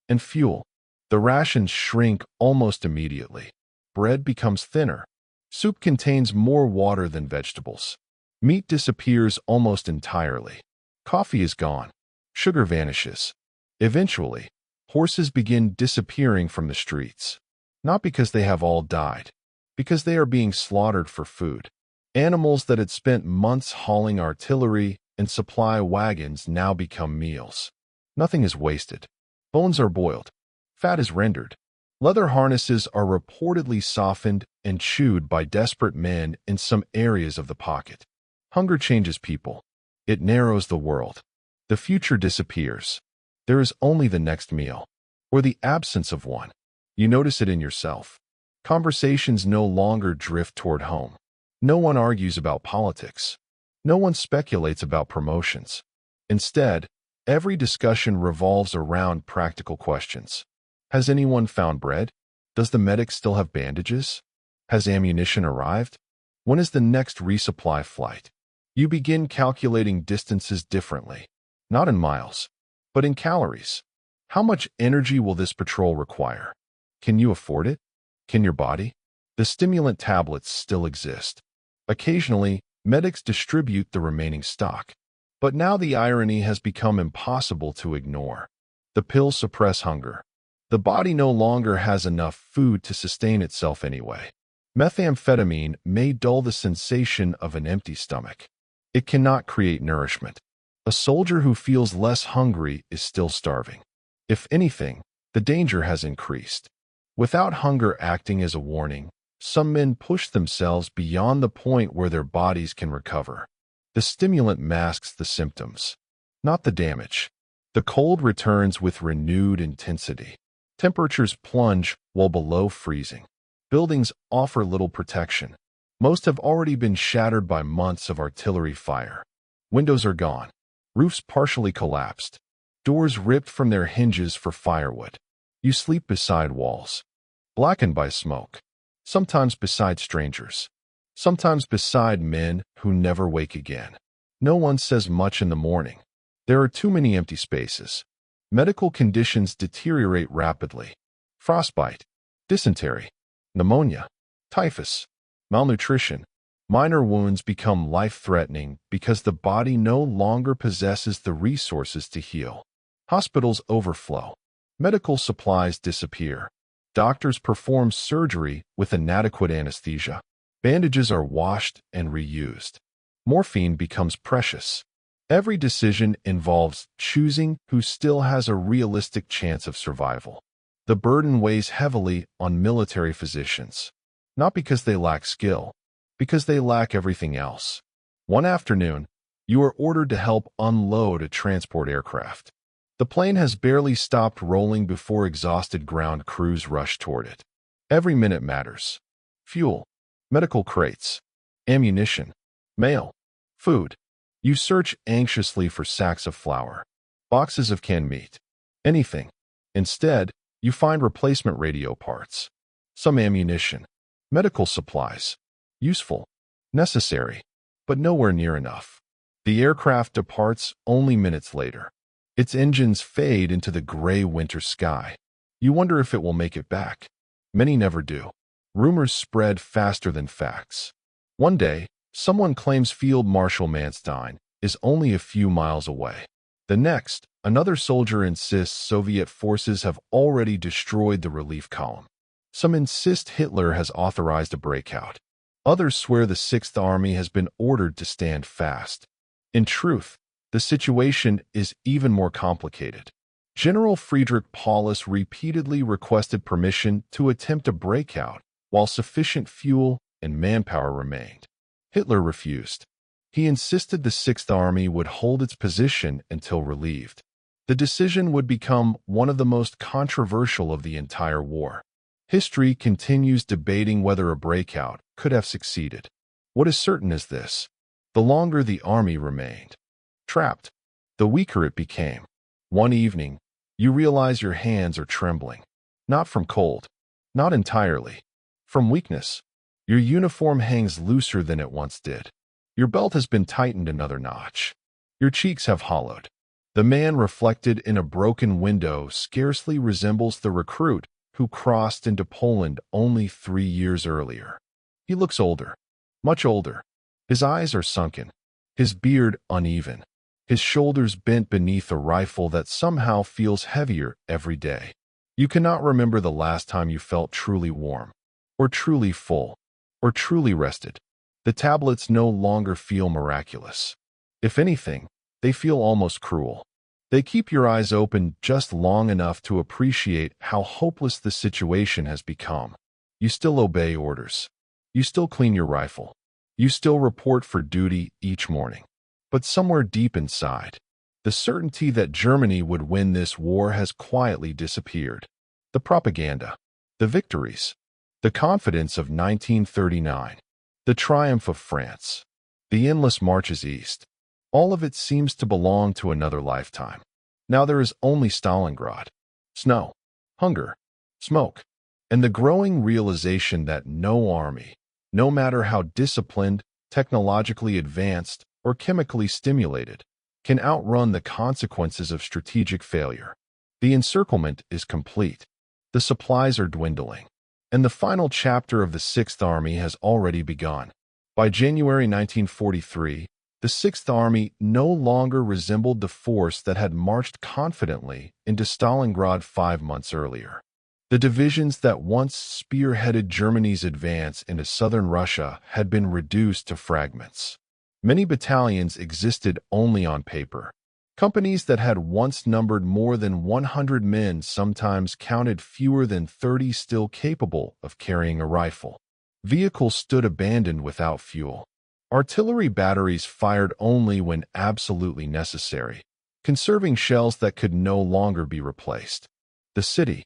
and fuel. The rations shrink almost immediately. Bread becomes thinner. Soup contains more water than vegetables. Meat disappears almost entirely. Coffee is gone. Sugar vanishes. Eventually, horses begin disappearing from the streets. Not because they have all died, because they are being slaughtered for food. Animals that had spent months hauling artillery and supply wagons now become meals. Nothing is wasted. Bones are boiled. Fat is rendered. Leather harnesses are reportedly softened and chewed by desperate men in some areas of the pocket. Hunger changes people. It narrows the world. The future disappears. There is only the next meal, or the absence of one. You notice it in yourself. Conversations no longer drift toward home. No one argues about politics. No one speculates about promotions. Instead, every discussion revolves around practical questions. Has anyone found bread? Does the medic still have bandages? Has ammunition arrived? When is the next resupply flight? You begin calculating distances differently, not in miles, but in calories. How much energy will this patrol require? Can you afford it? Can your body? The stimulant tablets still exist. Occasionally, medics distribute the remaining stock. But now the irony has become impossible to ignore. The pills suppress hunger. The body no longer has enough food to sustain itself anyway. Methamphetamine may dull the sensation of an empty stomach. It cannot create nourishment. A soldier who feels less hungry is still starving. If anything, the danger has increased. Without hunger acting as a warning, some men push themselves beyond the point where their bodies can recover. The stimulant masks the symptoms, not the damage. The cold returns with renewed intensity. Temperatures plunge while below freezing. Buildings offer little protection. Most have already been shattered by months of artillery fire. Windows are gone. Roofs partially collapsed. Doors ripped from their hinges for firewood. You sleep beside walls, blackened by smoke, sometimes beside strangers. sometimes beside men who never wake again. No one says much in the morning. There are too many empty spaces. Medical conditions deteriorate rapidly. Frostbite, dysentery, pneumonia, typhus, malnutrition. Minor wounds become life-threatening because the body no longer possesses the resources to heal. Hospitals overflow. Medical supplies disappear. Doctors perform surgery with inadequate anesthesia. Bandages are washed and reused. Morphine becomes precious. Every decision involves choosing who still has a realistic chance of survival. The burden weighs heavily on military physicians, not because they lack skill, because they lack everything else. One afternoon, you are ordered to help unload a transport aircraft. The plane has barely stopped rolling before exhausted ground crews rush toward it. Every minute matters. Fuel, medical crates, ammunition, mail, food. You search anxiously for sacks of flour, boxes of canned meat, anything. Instead, you find replacement radio parts, some ammunition, medical supplies. Useful, necessary, but nowhere near enough. The aircraft departs only minutes later. Its engines fade into the gray winter sky. You wonder if it will make it back. Many never do. Rumors spread faster than facts. One day, someone claims Field Marshal Manstein is only a few miles away. The next, another soldier insists Soviet forces have already destroyed the relief column. Some insist Hitler has authorized a breakout. Others swear the Sixth Army has been ordered to stand fast. In truth, the situation is even more complicated. General Friedrich Paulus repeatedly requested permission to attempt a breakout while sufficient fuel and manpower remained. Hitler refused. He insisted the Sixth Army would hold its position until relieved. The decision would become one of the most controversial of the entire war. History continues debating whether a breakout could have succeeded. What is certain is this: the longer the army remained trapped, the weaker it became. One evening, you realize your hands are trembling. Not from cold, not entirely. From weakness. Your uniform hangs looser than it once did. Your belt has been tightened another notch. Your cheeks have hollowed. The man reflected in a broken window scarcely resembles the recruit who crossed into Poland only 3 years earlier. He looks older, much older. His eyes are sunken, his beard uneven, his shoulders bent beneath a rifle that somehow feels heavier every day. You cannot remember the last time you felt truly warm, or truly full, or truly rested. The tablets no longer feel miraculous. If anything, they feel almost cruel. They keep your eyes open just long enough to appreciate how hopeless the situation has become. You still obey orders. You still clean your rifle. You still report for duty each morning. But somewhere deep inside, the certainty that Germany would win this war has quietly disappeared. The propaganda, the victories, the confidence of 1939, the triumph of France, the endless marches east, all of it seems to belong to another lifetime. Now there is only Stalingrad, snow, hunger, smoke, and the growing realization that no army, no matter how disciplined, technologically advanced, or chemically stimulated, can outrun the consequences of strategic failure. The encirclement is complete. The supplies are dwindling. And the final chapter of the Sixth Army has already begun. By January 1943, the Sixth Army no longer resembled the force that had marched confidently into Stalingrad 5 months earlier. The divisions that once spearheaded Germany's advance into southern Russia had been reduced to fragments. Many battalions existed only on paper. Companies that had once numbered more than 100 men sometimes counted fewer than 30 still capable of carrying a rifle. Vehicles stood abandoned without fuel. Artillery batteries fired only when absolutely necessary, conserving shells that could no longer be replaced. The city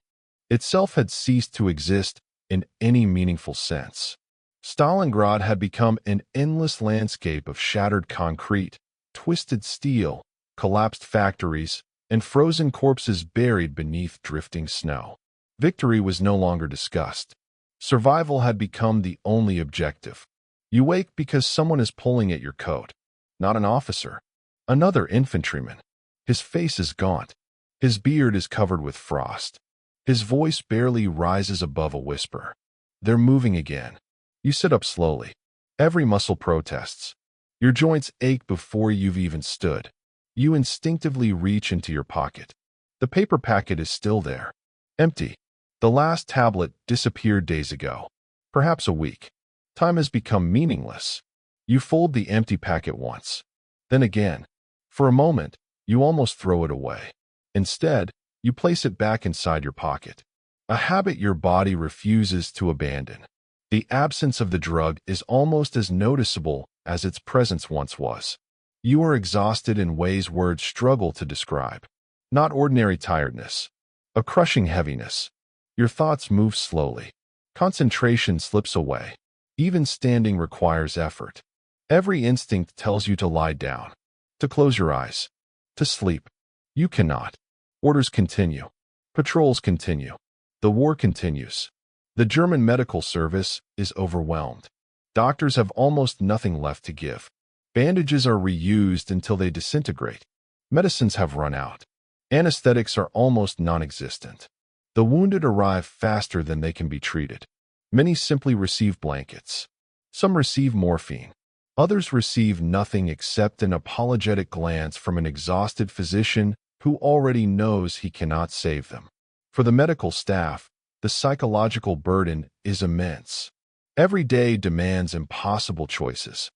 itself had ceased to exist in any meaningful sense. Stalingrad had become an endless landscape of shattered concrete, twisted steel, collapsed factories, and frozen corpses buried beneath drifting snow. Victory was no longer discussed. Survival had become the only objective. You wake because someone is pulling at your coat. Not an officer. Another infantryman. His face is gaunt. His beard is covered with frost. His voice barely rises above a whisper. They're moving again. You sit up slowly. Every muscle protests. Your joints ache before you've even stood. You instinctively reach into your pocket. The paper packet is still there. Empty. The last tablet disappeared days ago. Perhaps a week. Time has become meaningless. You fold the empty packet once. Then again. For a moment, you almost throw it away. Instead, you place it back inside your pocket. A habit your body refuses to abandon. The absence of the drug is almost as noticeable as its presence once was. You are exhausted in ways words struggle to describe. Not ordinary tiredness. A crushing heaviness. Your thoughts move slowly. Concentration slips away. Even standing requires effort. Every instinct tells you to lie down, to close your eyes, to sleep. You cannot. Orders continue. Patrols continue. The war continues. The German medical service is overwhelmed. Doctors have almost nothing left to give. Bandages are reused until they disintegrate. Medicines have run out. Anesthetics are almost non-existent. The wounded arrive faster than they can be treated. Many simply receive blankets. Some receive morphine. Others receive nothing except an apologetic glance from an exhausted physician who already knows he cannot save them. For the medical staff, the psychological burden is immense. Every day demands impossible choices.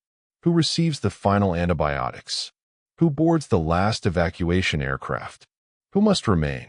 Who receives the final antibiotics? Who boards the last evacuation aircraft? Who must remain?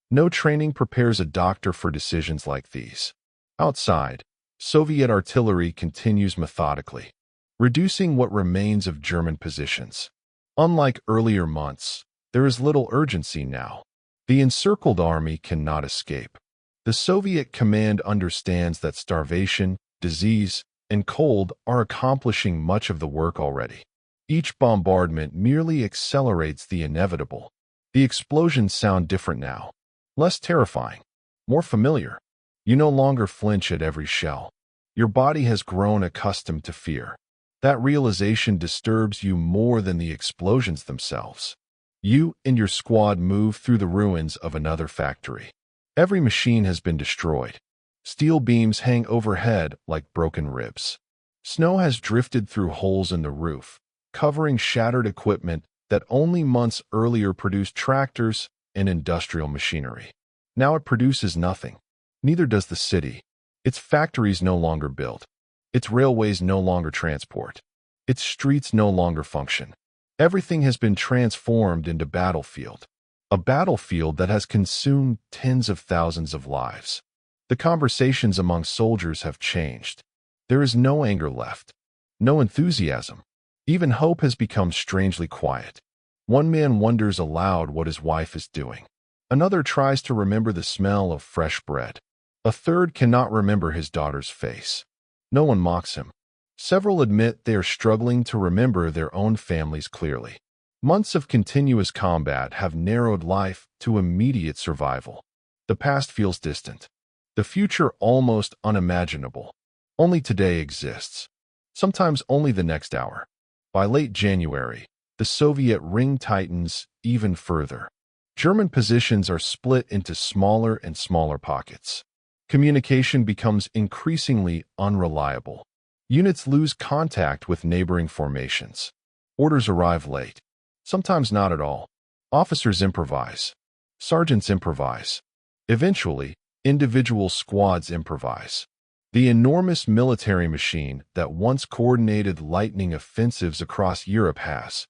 No training prepares a doctor for decisions like these. Outside, Soviet artillery continues methodically, reducing what remains of German positions. Unlike earlier months, there is little urgency now. The encircled army cannot escape. The Soviet command understands that starvation, disease, and cold are accomplishing much of the work already. Each bombardment merely accelerates the inevitable. The explosions sound different now. Less terrifying. More familiar. You no longer flinch at every shell. Your body has grown accustomed to fear. That realization disturbs you more than the explosions themselves. You and your squad move through the ruins of another factory. Every machine has been destroyed. Steel beams hang overhead like broken ribs. Snow has drifted through holes in the roof, covering shattered equipment that only months earlier produced tractors and industrial machinery. Now it produces nothing. Neither does the city. Its factories no longer build. Its railways no longer transport. Its streets no longer function. Everything has been transformed into battlefield. A battlefield that has consumed tens of thousands of lives. The conversations among soldiers have changed. There is no anger left. No enthusiasm. Even hope has become strangely quiet. One man wonders aloud what his wife is doing. Another tries to remember the smell of fresh bread. A third cannot remember his daughter's face. No one mocks him. Several admit they are struggling to remember their own families clearly. Months of continuous combat have narrowed life to immediate survival. The past feels distant. The future almost unimaginable. Only today exists. Sometimes only the next hour. By late January, the Soviet ring tightens even further. German positions are split into smaller and smaller pockets. Communication becomes increasingly unreliable. Units lose contact with neighboring formations. Orders arrive late. Sometimes not at all. Officers improvise. Sergeants improvise. Eventually, individual squads improvise. The enormous military machine that once coordinated lightning offensives across Europe has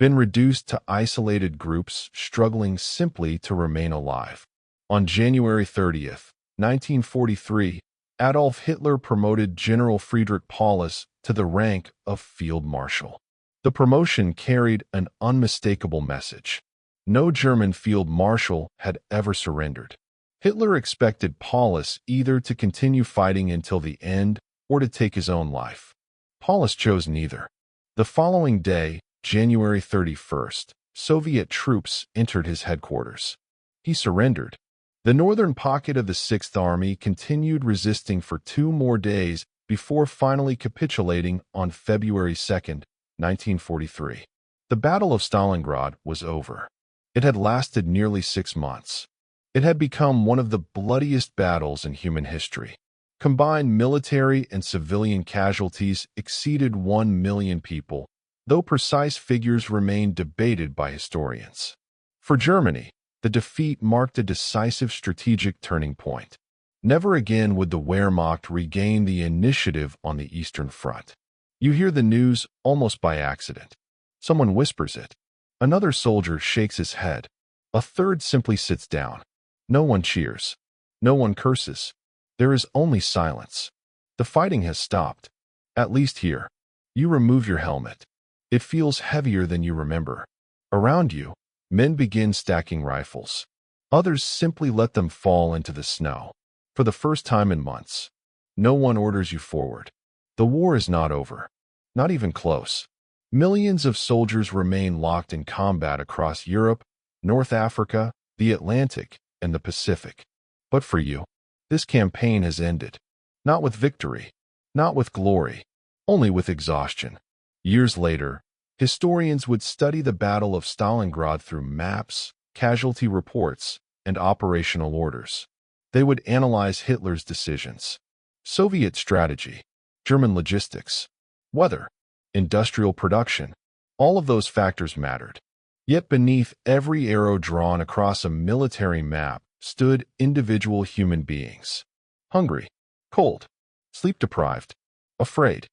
been reduced to isolated groups struggling simply to remain alive. On January 30th, 1943, Adolf Hitler promoted General Friedrich Paulus to the rank of Field Marshal. The promotion carried an unmistakable message. No German field marshal had ever surrendered. Hitler expected Paulus either to continue fighting until the end or to take his own life. Paulus chose neither. The following day, January 31st, Soviet troops entered his headquarters. He surrendered. The northern pocket of the Sixth Army continued resisting for 2 more days before finally capitulating on February 2, 1943. The Battle of Stalingrad was over. It had lasted nearly 6 months. It had become one of the bloodiest battles in human history. Combined military and civilian casualties exceeded 1 million people, though precise figures remain debated by historians. For Germany, the defeat marked a decisive strategic turning point. Never again would the Wehrmacht regain the initiative on the Eastern Front. You hear the news almost by accident. Someone whispers it. Another soldier shakes his head. A third simply sits down. No one cheers. No one curses. There is only silence. The fighting has stopped. At least here. You remove your helmet. It feels heavier than you remember. Around you, men begin stacking rifles. Others simply let them fall into the snow. For the first time in months, no one orders you forward. The war is not over. Not even close. Millions of soldiers remain locked in combat across Europe, North Africa, the Atlantic, and the Pacific. But for you, this campaign has ended. Not with victory, not with glory, only with exhaustion. Years later, historians would study the Battle of Stalingrad through maps, casualty reports, and operational orders. They would analyze Hitler's decisions, Soviet strategy, German logistics, weather, industrial production. All of those factors mattered. Yet beneath every arrow drawn across a military map stood individual human beings. Hungry, cold, sleep-deprived, afraid.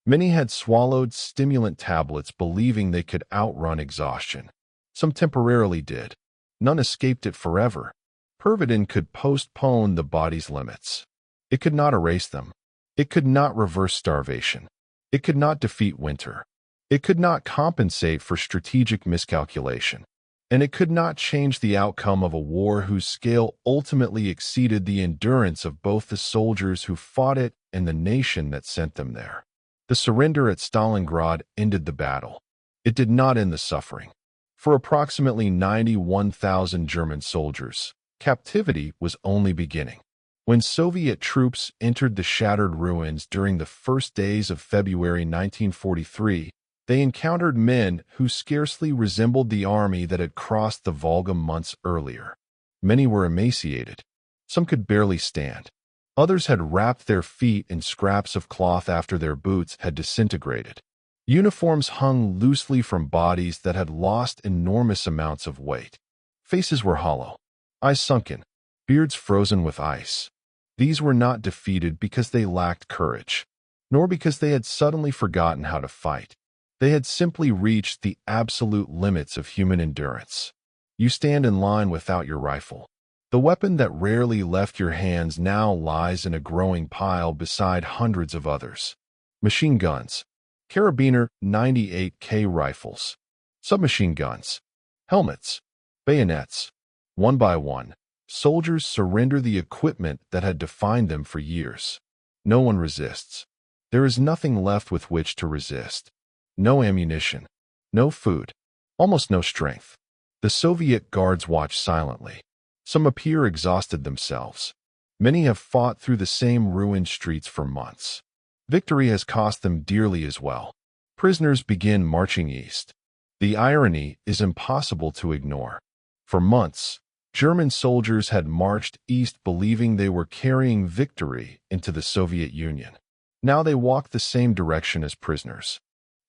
Many had swallowed stimulant tablets believing they could outrun exhaustion. Some temporarily did. None escaped it forever. Pervitin could postpone the body's limits. It could not erase them. It could not reverse starvation. It could not defeat winter. It could not compensate for strategic miscalculation. And it could not change the outcome of a war whose scale ultimately exceeded the endurance of both the soldiers who fought it and the nation that sent them there. The surrender at Stalingrad ended the battle. It did not end the suffering. For approximately 91,000 German soldiers, captivity was only beginning. When Soviet troops entered the shattered ruins during the first days of February 1943, they encountered men who scarcely resembled the army that had crossed the Volga months earlier. Many were emaciated. Some could barely stand. Others had wrapped their feet in scraps of cloth after their boots had disintegrated. Uniforms hung loosely from bodies that had lost enormous amounts of weight. Faces were hollow, eyes sunken, beards frozen with ice. These were not defeated because they lacked courage, nor because they had suddenly forgotten how to fight. They had simply reached the absolute limits of human endurance. You stand in line without your rifle. The weapon that rarely left your hands now lies in a growing pile beside hundreds of others. Machine guns, Carabiner 98K rifles, submachine guns, helmets, bayonets. One by one, soldiers surrender the equipment that had defined them for years. No one resists. There is nothing left with which to resist. No ammunition, no food, almost no strength. The Soviet guards watch silently. Some appear exhausted themselves. Many have fought through the same ruined streets for months. Victory has cost them dearly as well. Prisoners begin marching east. The irony is impossible to ignore. For months, German soldiers had marched east believing they were carrying victory into the Soviet Union. Now they walk the same direction as prisoners.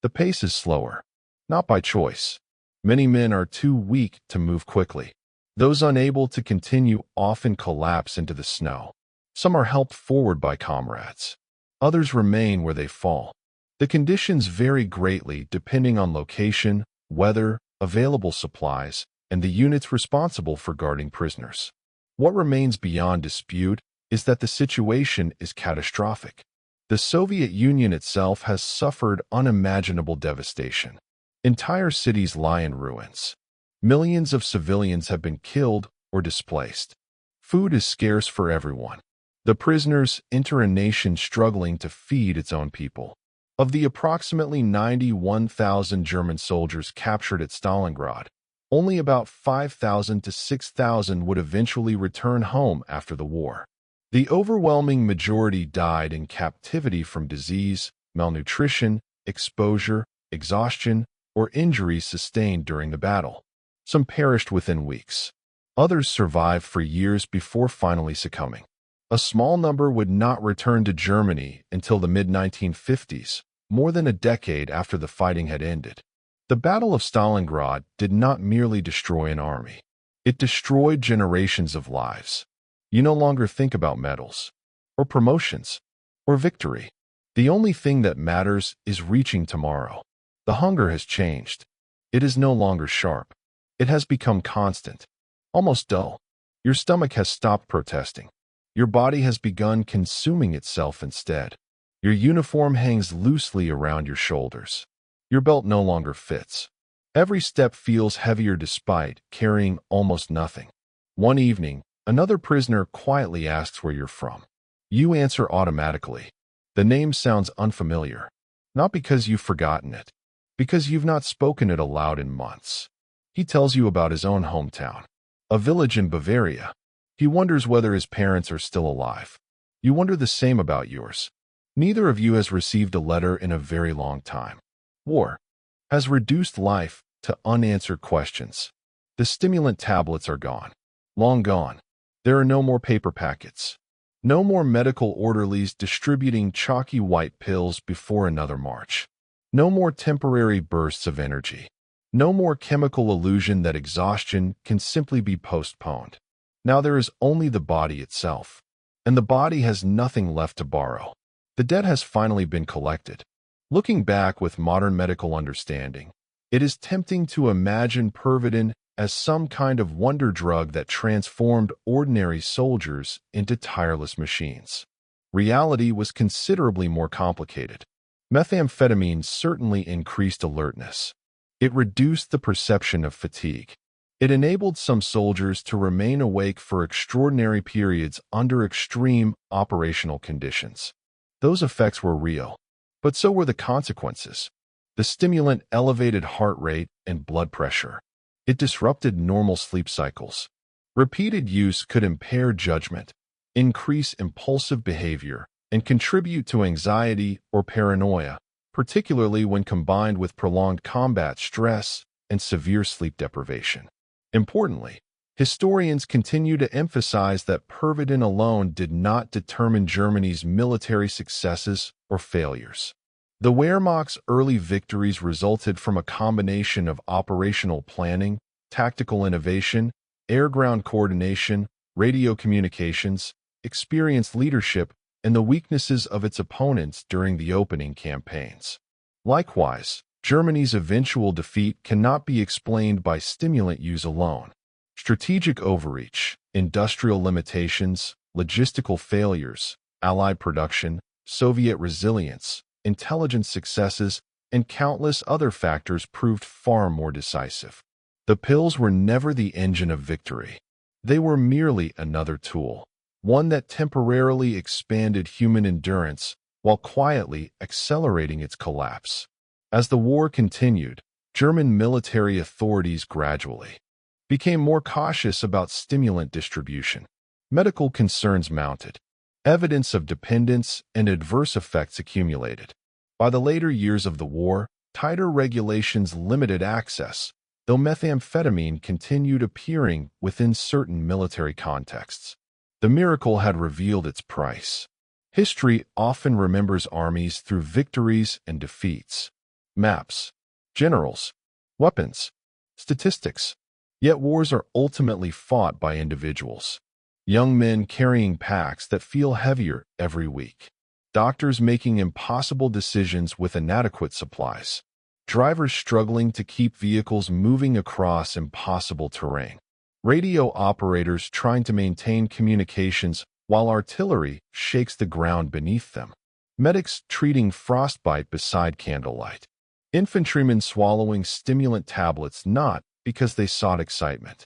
The pace is slower, not by choice. Many men are too weak to move quickly. Those unable to continue often collapse into the snow. Some are helped forward by comrades. Others remain where they fall. The conditions vary greatly depending on location, weather, available supplies, and the units responsible for guarding prisoners. What remains beyond dispute is that the situation is catastrophic. The Soviet Union itself has suffered unimaginable devastation. Entire cities lie in ruins. Millions of civilians have been killed or displaced. Food is scarce for everyone. The prisoners enter a nation struggling to feed its own people. Of the approximately 91,000 German soldiers captured at Stalingrad, only about 5,000 to 6,000 would eventually return home after the war. The overwhelming majority died in captivity from disease, malnutrition, exposure, exhaustion, or injuries sustained during the battle. Some perished within weeks. Others survived for years before finally succumbing. A small number would not return to Germany until the mid-1950s, more than a decade after the fighting had ended. The Battle of Stalingrad did not merely destroy an army. It destroyed generations of lives. You no longer think about medals, or promotions, or victory. The only thing that matters is reaching tomorrow. The hunger has changed. It is no longer sharp. It has become constant, almost dull. Your stomach has stopped protesting. Your body has begun consuming itself instead. Your uniform hangs loosely around your shoulders. Your belt no longer fits. Every step feels heavier despite carrying almost nothing. One evening, another prisoner quietly asks where you're from. You answer automatically. The name sounds unfamiliar, not because you've forgotten it, because you've not spoken it aloud in months. He tells you about his own hometown, a village in Bavaria. He wonders whether his parents are still alive. You wonder the same about yours. Neither of you has received a letter in a very long time. War has reduced life to unanswered questions. The stimulant tablets are gone, long gone. There are no more paper packets. No more medical orderlies distributing chalky white pills before another march. No more temporary bursts of energy. No more chemical illusion that exhaustion can simply be postponed. Now there is only the body itself, and the body has nothing left to borrow. The debt has finally been collected. Looking back with modern medical understanding, it is tempting to imagine Pervitin as some kind of wonder drug that transformed ordinary soldiers into tireless machines. Reality was considerably more complicated. Methamphetamine certainly increased alertness. It reduced the perception of fatigue. It enabled some soldiers to remain awake for extraordinary periods under extreme operational conditions. Those effects were real, but so were the consequences. The stimulant elevated heart rate and blood pressure. It disrupted normal sleep cycles. Repeated use could impair judgment, increase impulsive behavior, and contribute to anxiety or paranoia, particularly when combined with prolonged combat stress and severe sleep deprivation. Importantly, historians continue to emphasize that Pervitin alone did not determine Germany's military successes or failures. The Wehrmacht's early victories resulted from a combination of operational planning, tactical innovation, air-ground coordination, radio communications, experienced leadership, and the weaknesses of its opponents during the opening campaigns. Likewise, Germany's eventual defeat cannot be explained by stimulant use alone. Strategic overreach, industrial limitations, logistical failures, Allied production, Soviet resilience, intelligence successes, and countless other factors proved far more decisive. The pills were never the engine of victory. They were merely another tool, one that temporarily expanded human endurance while quietly accelerating its collapse. As the war continued, German military authorities gradually became more cautious about stimulant distribution. Medical concerns mounted. Evidence of dependence and adverse effects accumulated. By the later years of the war, tighter regulations limited access, though methamphetamine continued appearing within certain military contexts. The miracle had revealed its price. History often remembers armies through victories and defeats. Maps, generals, weapons, statistics. Yet wars are ultimately fought by individuals. Young men carrying packs that feel heavier every week. Doctors making impossible decisions with inadequate supplies. Drivers struggling to keep vehicles moving across impossible terrain. Radio operators trying to maintain communications while artillery shakes the ground beneath them. Medics treating frostbite beside candlelight. Infantrymen swallowing stimulant tablets not because they sought excitement,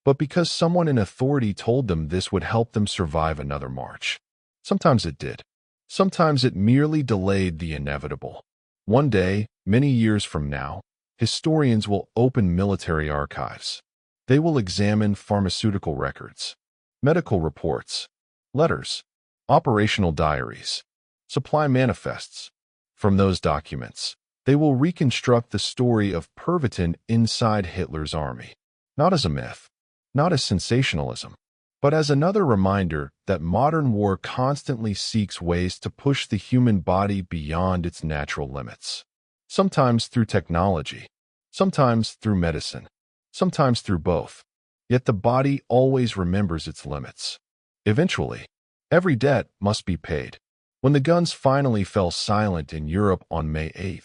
but because someone in authority told them this would help them survive another march. Sometimes it did. Sometimes it merely delayed the inevitable. One day, many years from now, historians will open military archives. They will examine pharmaceutical records, medical reports, letters, operational diaries, supply manifests. From those documents, they will reconstruct the story of Pervitin inside Hitler's army, not as a myth, not as sensationalism, but as another reminder that modern war constantly seeks ways to push the human body beyond its natural limits. Sometimes through technology, sometimes through medicine, sometimes through both. Yet the body always remembers its limits. Eventually, every debt must be paid. When the guns finally fell silent in Europe on May 8,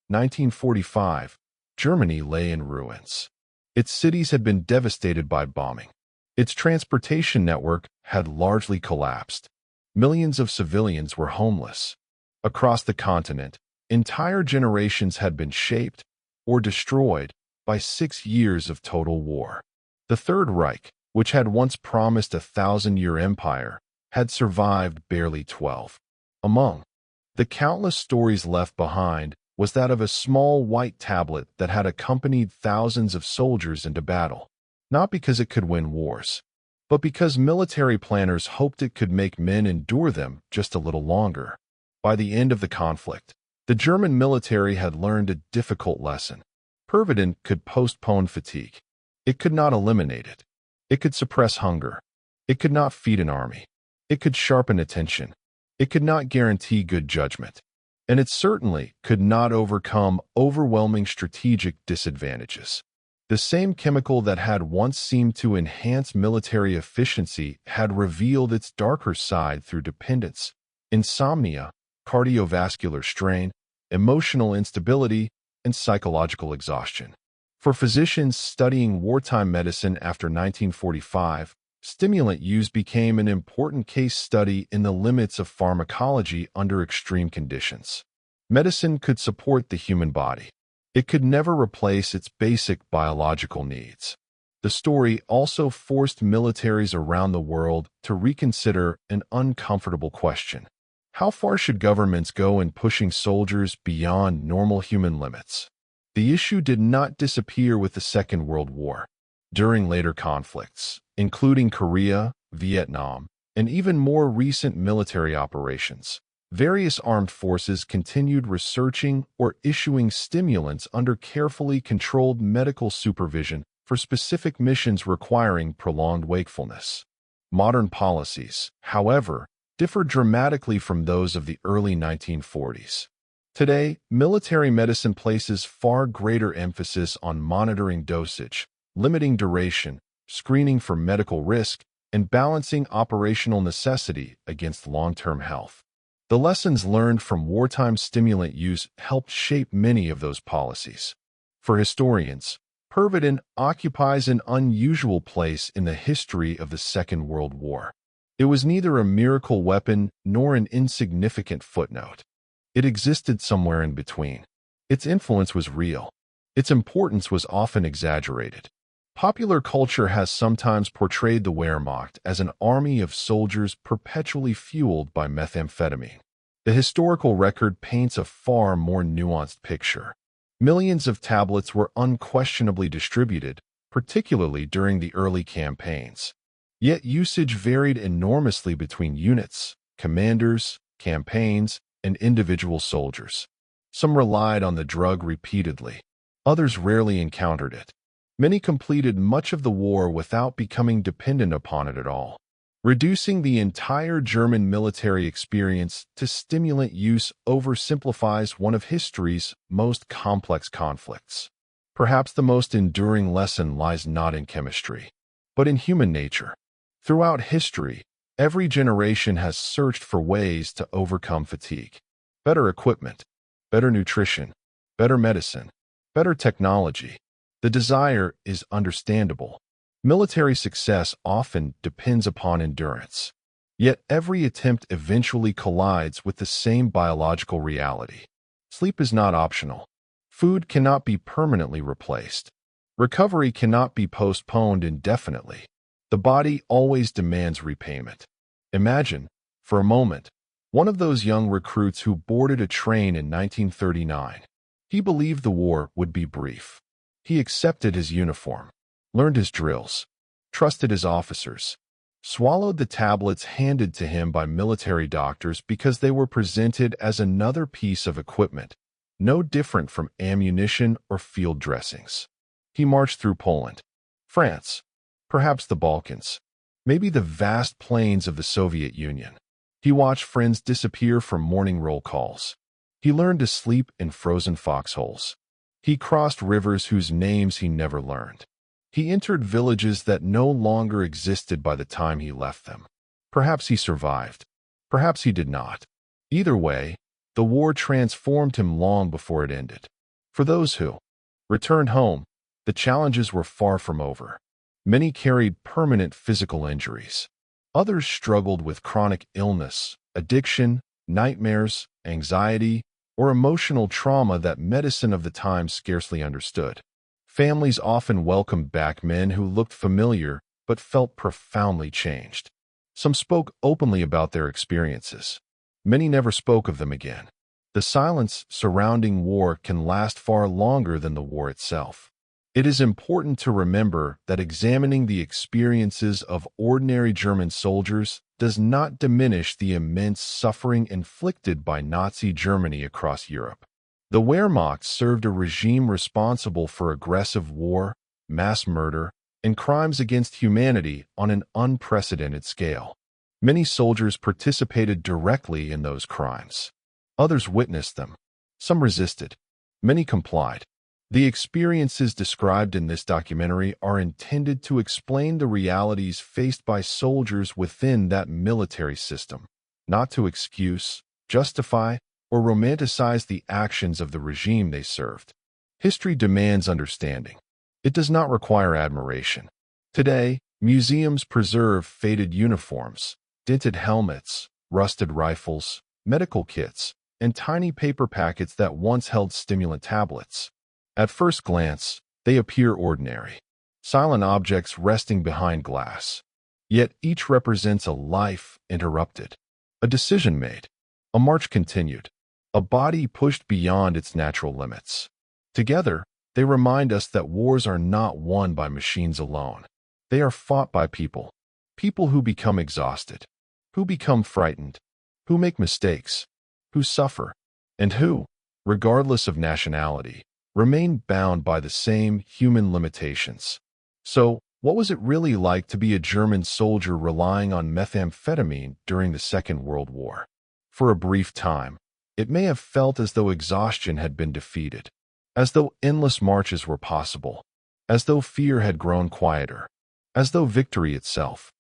1945, Germany lay in ruins. Its cities had been devastated by bombing. Its transportation network had largely collapsed. Millions of civilians were homeless. Across the continent, entire generations had been shaped or destroyed by 6 years of total war. The Third Reich, which had once promised a 1,000-year empire, had survived barely 12. Among the countless stories left behind was that of a small white tablet that had accompanied thousands of soldiers into battle, not because it could win wars, but because military planners hoped it could make men endure them just a little longer. By the end of the conflict, the German military had learned a difficult lesson. Pervitin could postpone fatigue. It could not eliminate it. It could suppress hunger. It could not feed an army. It could sharpen attention. It could not guarantee good judgment. And it certainly could not overcome overwhelming strategic disadvantages. The same chemical that had once seemed to enhance military efficiency had revealed its darker side through dependence, insomnia, cardiovascular strain, emotional instability, and psychological exhaustion. For physicians studying wartime medicine after 1945, stimulant use became an important case study in the limits of pharmacology under extreme conditions. Medicine could support the human body. It could never replace its basic biological needs. The story also forced militaries around the world to reconsider an uncomfortable question. How far should governments go in pushing soldiers beyond normal human limits? The issue did not disappear with the Second World War. During later conflicts, including Korea, Vietnam, and even more recent military operations, various armed forces continued researching or issuing stimulants under carefully controlled medical supervision for specific missions requiring prolonged wakefulness. Modern policies, however, differ dramatically from those of the early 1940s. Today, military medicine places far greater emphasis on monitoring dosage, limiting duration, screening for medical risk, and balancing operational necessity against long-term health. The lessons learned from wartime stimulant use helped shape many of those policies. For historians, Pervitin occupies an unusual place in the history of the Second World War. It was neither a miracle weapon nor an insignificant footnote. It existed somewhere in between. Its influence was real. Its importance was often exaggerated. Popular culture has sometimes portrayed the Wehrmacht as an army of soldiers perpetually fueled by methamphetamine. The historical record paints a far more nuanced picture. Millions of tablets were unquestionably distributed, particularly during the early campaigns. Yet usage varied enormously between units, commanders, campaigns, and individual soldiers. Some relied on the drug repeatedly. Others rarely encountered it. Many completed much of the war without becoming dependent upon it at all. Reducing the entire German military experience to stimulant use oversimplifies one of history's most complex conflicts. Perhaps the most enduring lesson lies not in chemistry, but in human nature. Throughout history, every generation has searched for ways to overcome fatigue. Better equipment, better nutrition, better medicine, better technology. The desire is understandable. Military success often depends upon endurance. Yet every attempt eventually collides with the same biological reality. Sleep is not optional. Food cannot be permanently replaced. Recovery cannot be postponed indefinitely. The body always demands repayment. Imagine, for a moment, one of those young recruits who boarded a train in 1939. He believed the war would be brief. He accepted his uniform, learned his drills, trusted his officers, swallowed the tablets handed to him by military doctors because they were presented as another piece of equipment, no different from ammunition or field dressings. He marched through Poland, France, perhaps the Balkans, maybe the vast plains of the Soviet Union. He watched friends disappear from morning roll calls. He learned to sleep in frozen foxholes. He crossed rivers whose names he never learned. He entered villages that no longer existed by the time he left them. Perhaps he survived. Perhaps he did not. Either way, the war transformed him long before it ended. For those who returned home, the challenges were far from over. Many carried permanent physical injuries. Others struggled with chronic illness, addiction, nightmares, anxiety, or emotional trauma that medicine of the time scarcely understood. Families often welcomed back men who looked familiar but felt profoundly changed. Some spoke openly about their experiences. Many never spoke of them again. The silence surrounding war can last far longer than the war itself. It is important to remember that examining the experiences of ordinary German soldiers does not diminish the immense suffering inflicted by Nazi Germany across Europe. The Wehrmacht served a regime responsible for aggressive war, mass murder, and crimes against humanity on an unprecedented scale. Many soldiers participated directly in those crimes. Others witnessed them. Some resisted. Many complied. The experiences described in this documentary are intended to explain the realities faced by soldiers within that military system, not to excuse, justify, or romanticize the actions of the regime they served. History demands understanding. It does not require admiration. Today, museums preserve faded uniforms, dented helmets, rusted rifles, medical kits, and tiny paper packets that once held stimulant tablets. At first glance, they appear ordinary, silent objects resting behind glass. Yet each represents a life interrupted, a decision made, a march continued, a body pushed beyond its natural limits. Together, they remind us that wars are not won by machines alone. They are fought by people, people who become exhausted, who become frightened, who make mistakes, who suffer, and who, regardless of nationality, remain bound by the same human limitations. So, what was it really like to be a German soldier relying on methamphetamine during the Second World War? For a brief time, it may have felt as though exhaustion had been defeated, as though endless marches were possible, as though fear had grown quieter, as though victory itself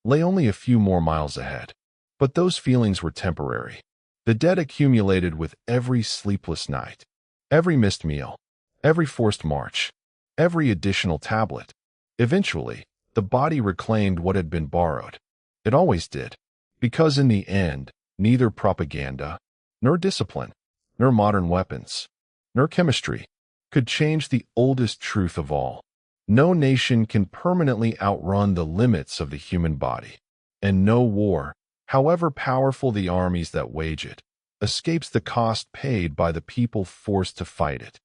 lay only a few more miles ahead. But those feelings were temporary. The debt accumulated with every sleepless night, every missed meal, every forced march, every additional tablet. Eventually, the body reclaimed what had been borrowed. It always did, because in the end, neither propaganda, nor discipline, nor modern weapons, nor chemistry could change the oldest truth of all. No nation can permanently outrun the limits of the human body, and no war, however powerful the armies that wage it, escapes the cost paid by the people forced to fight it.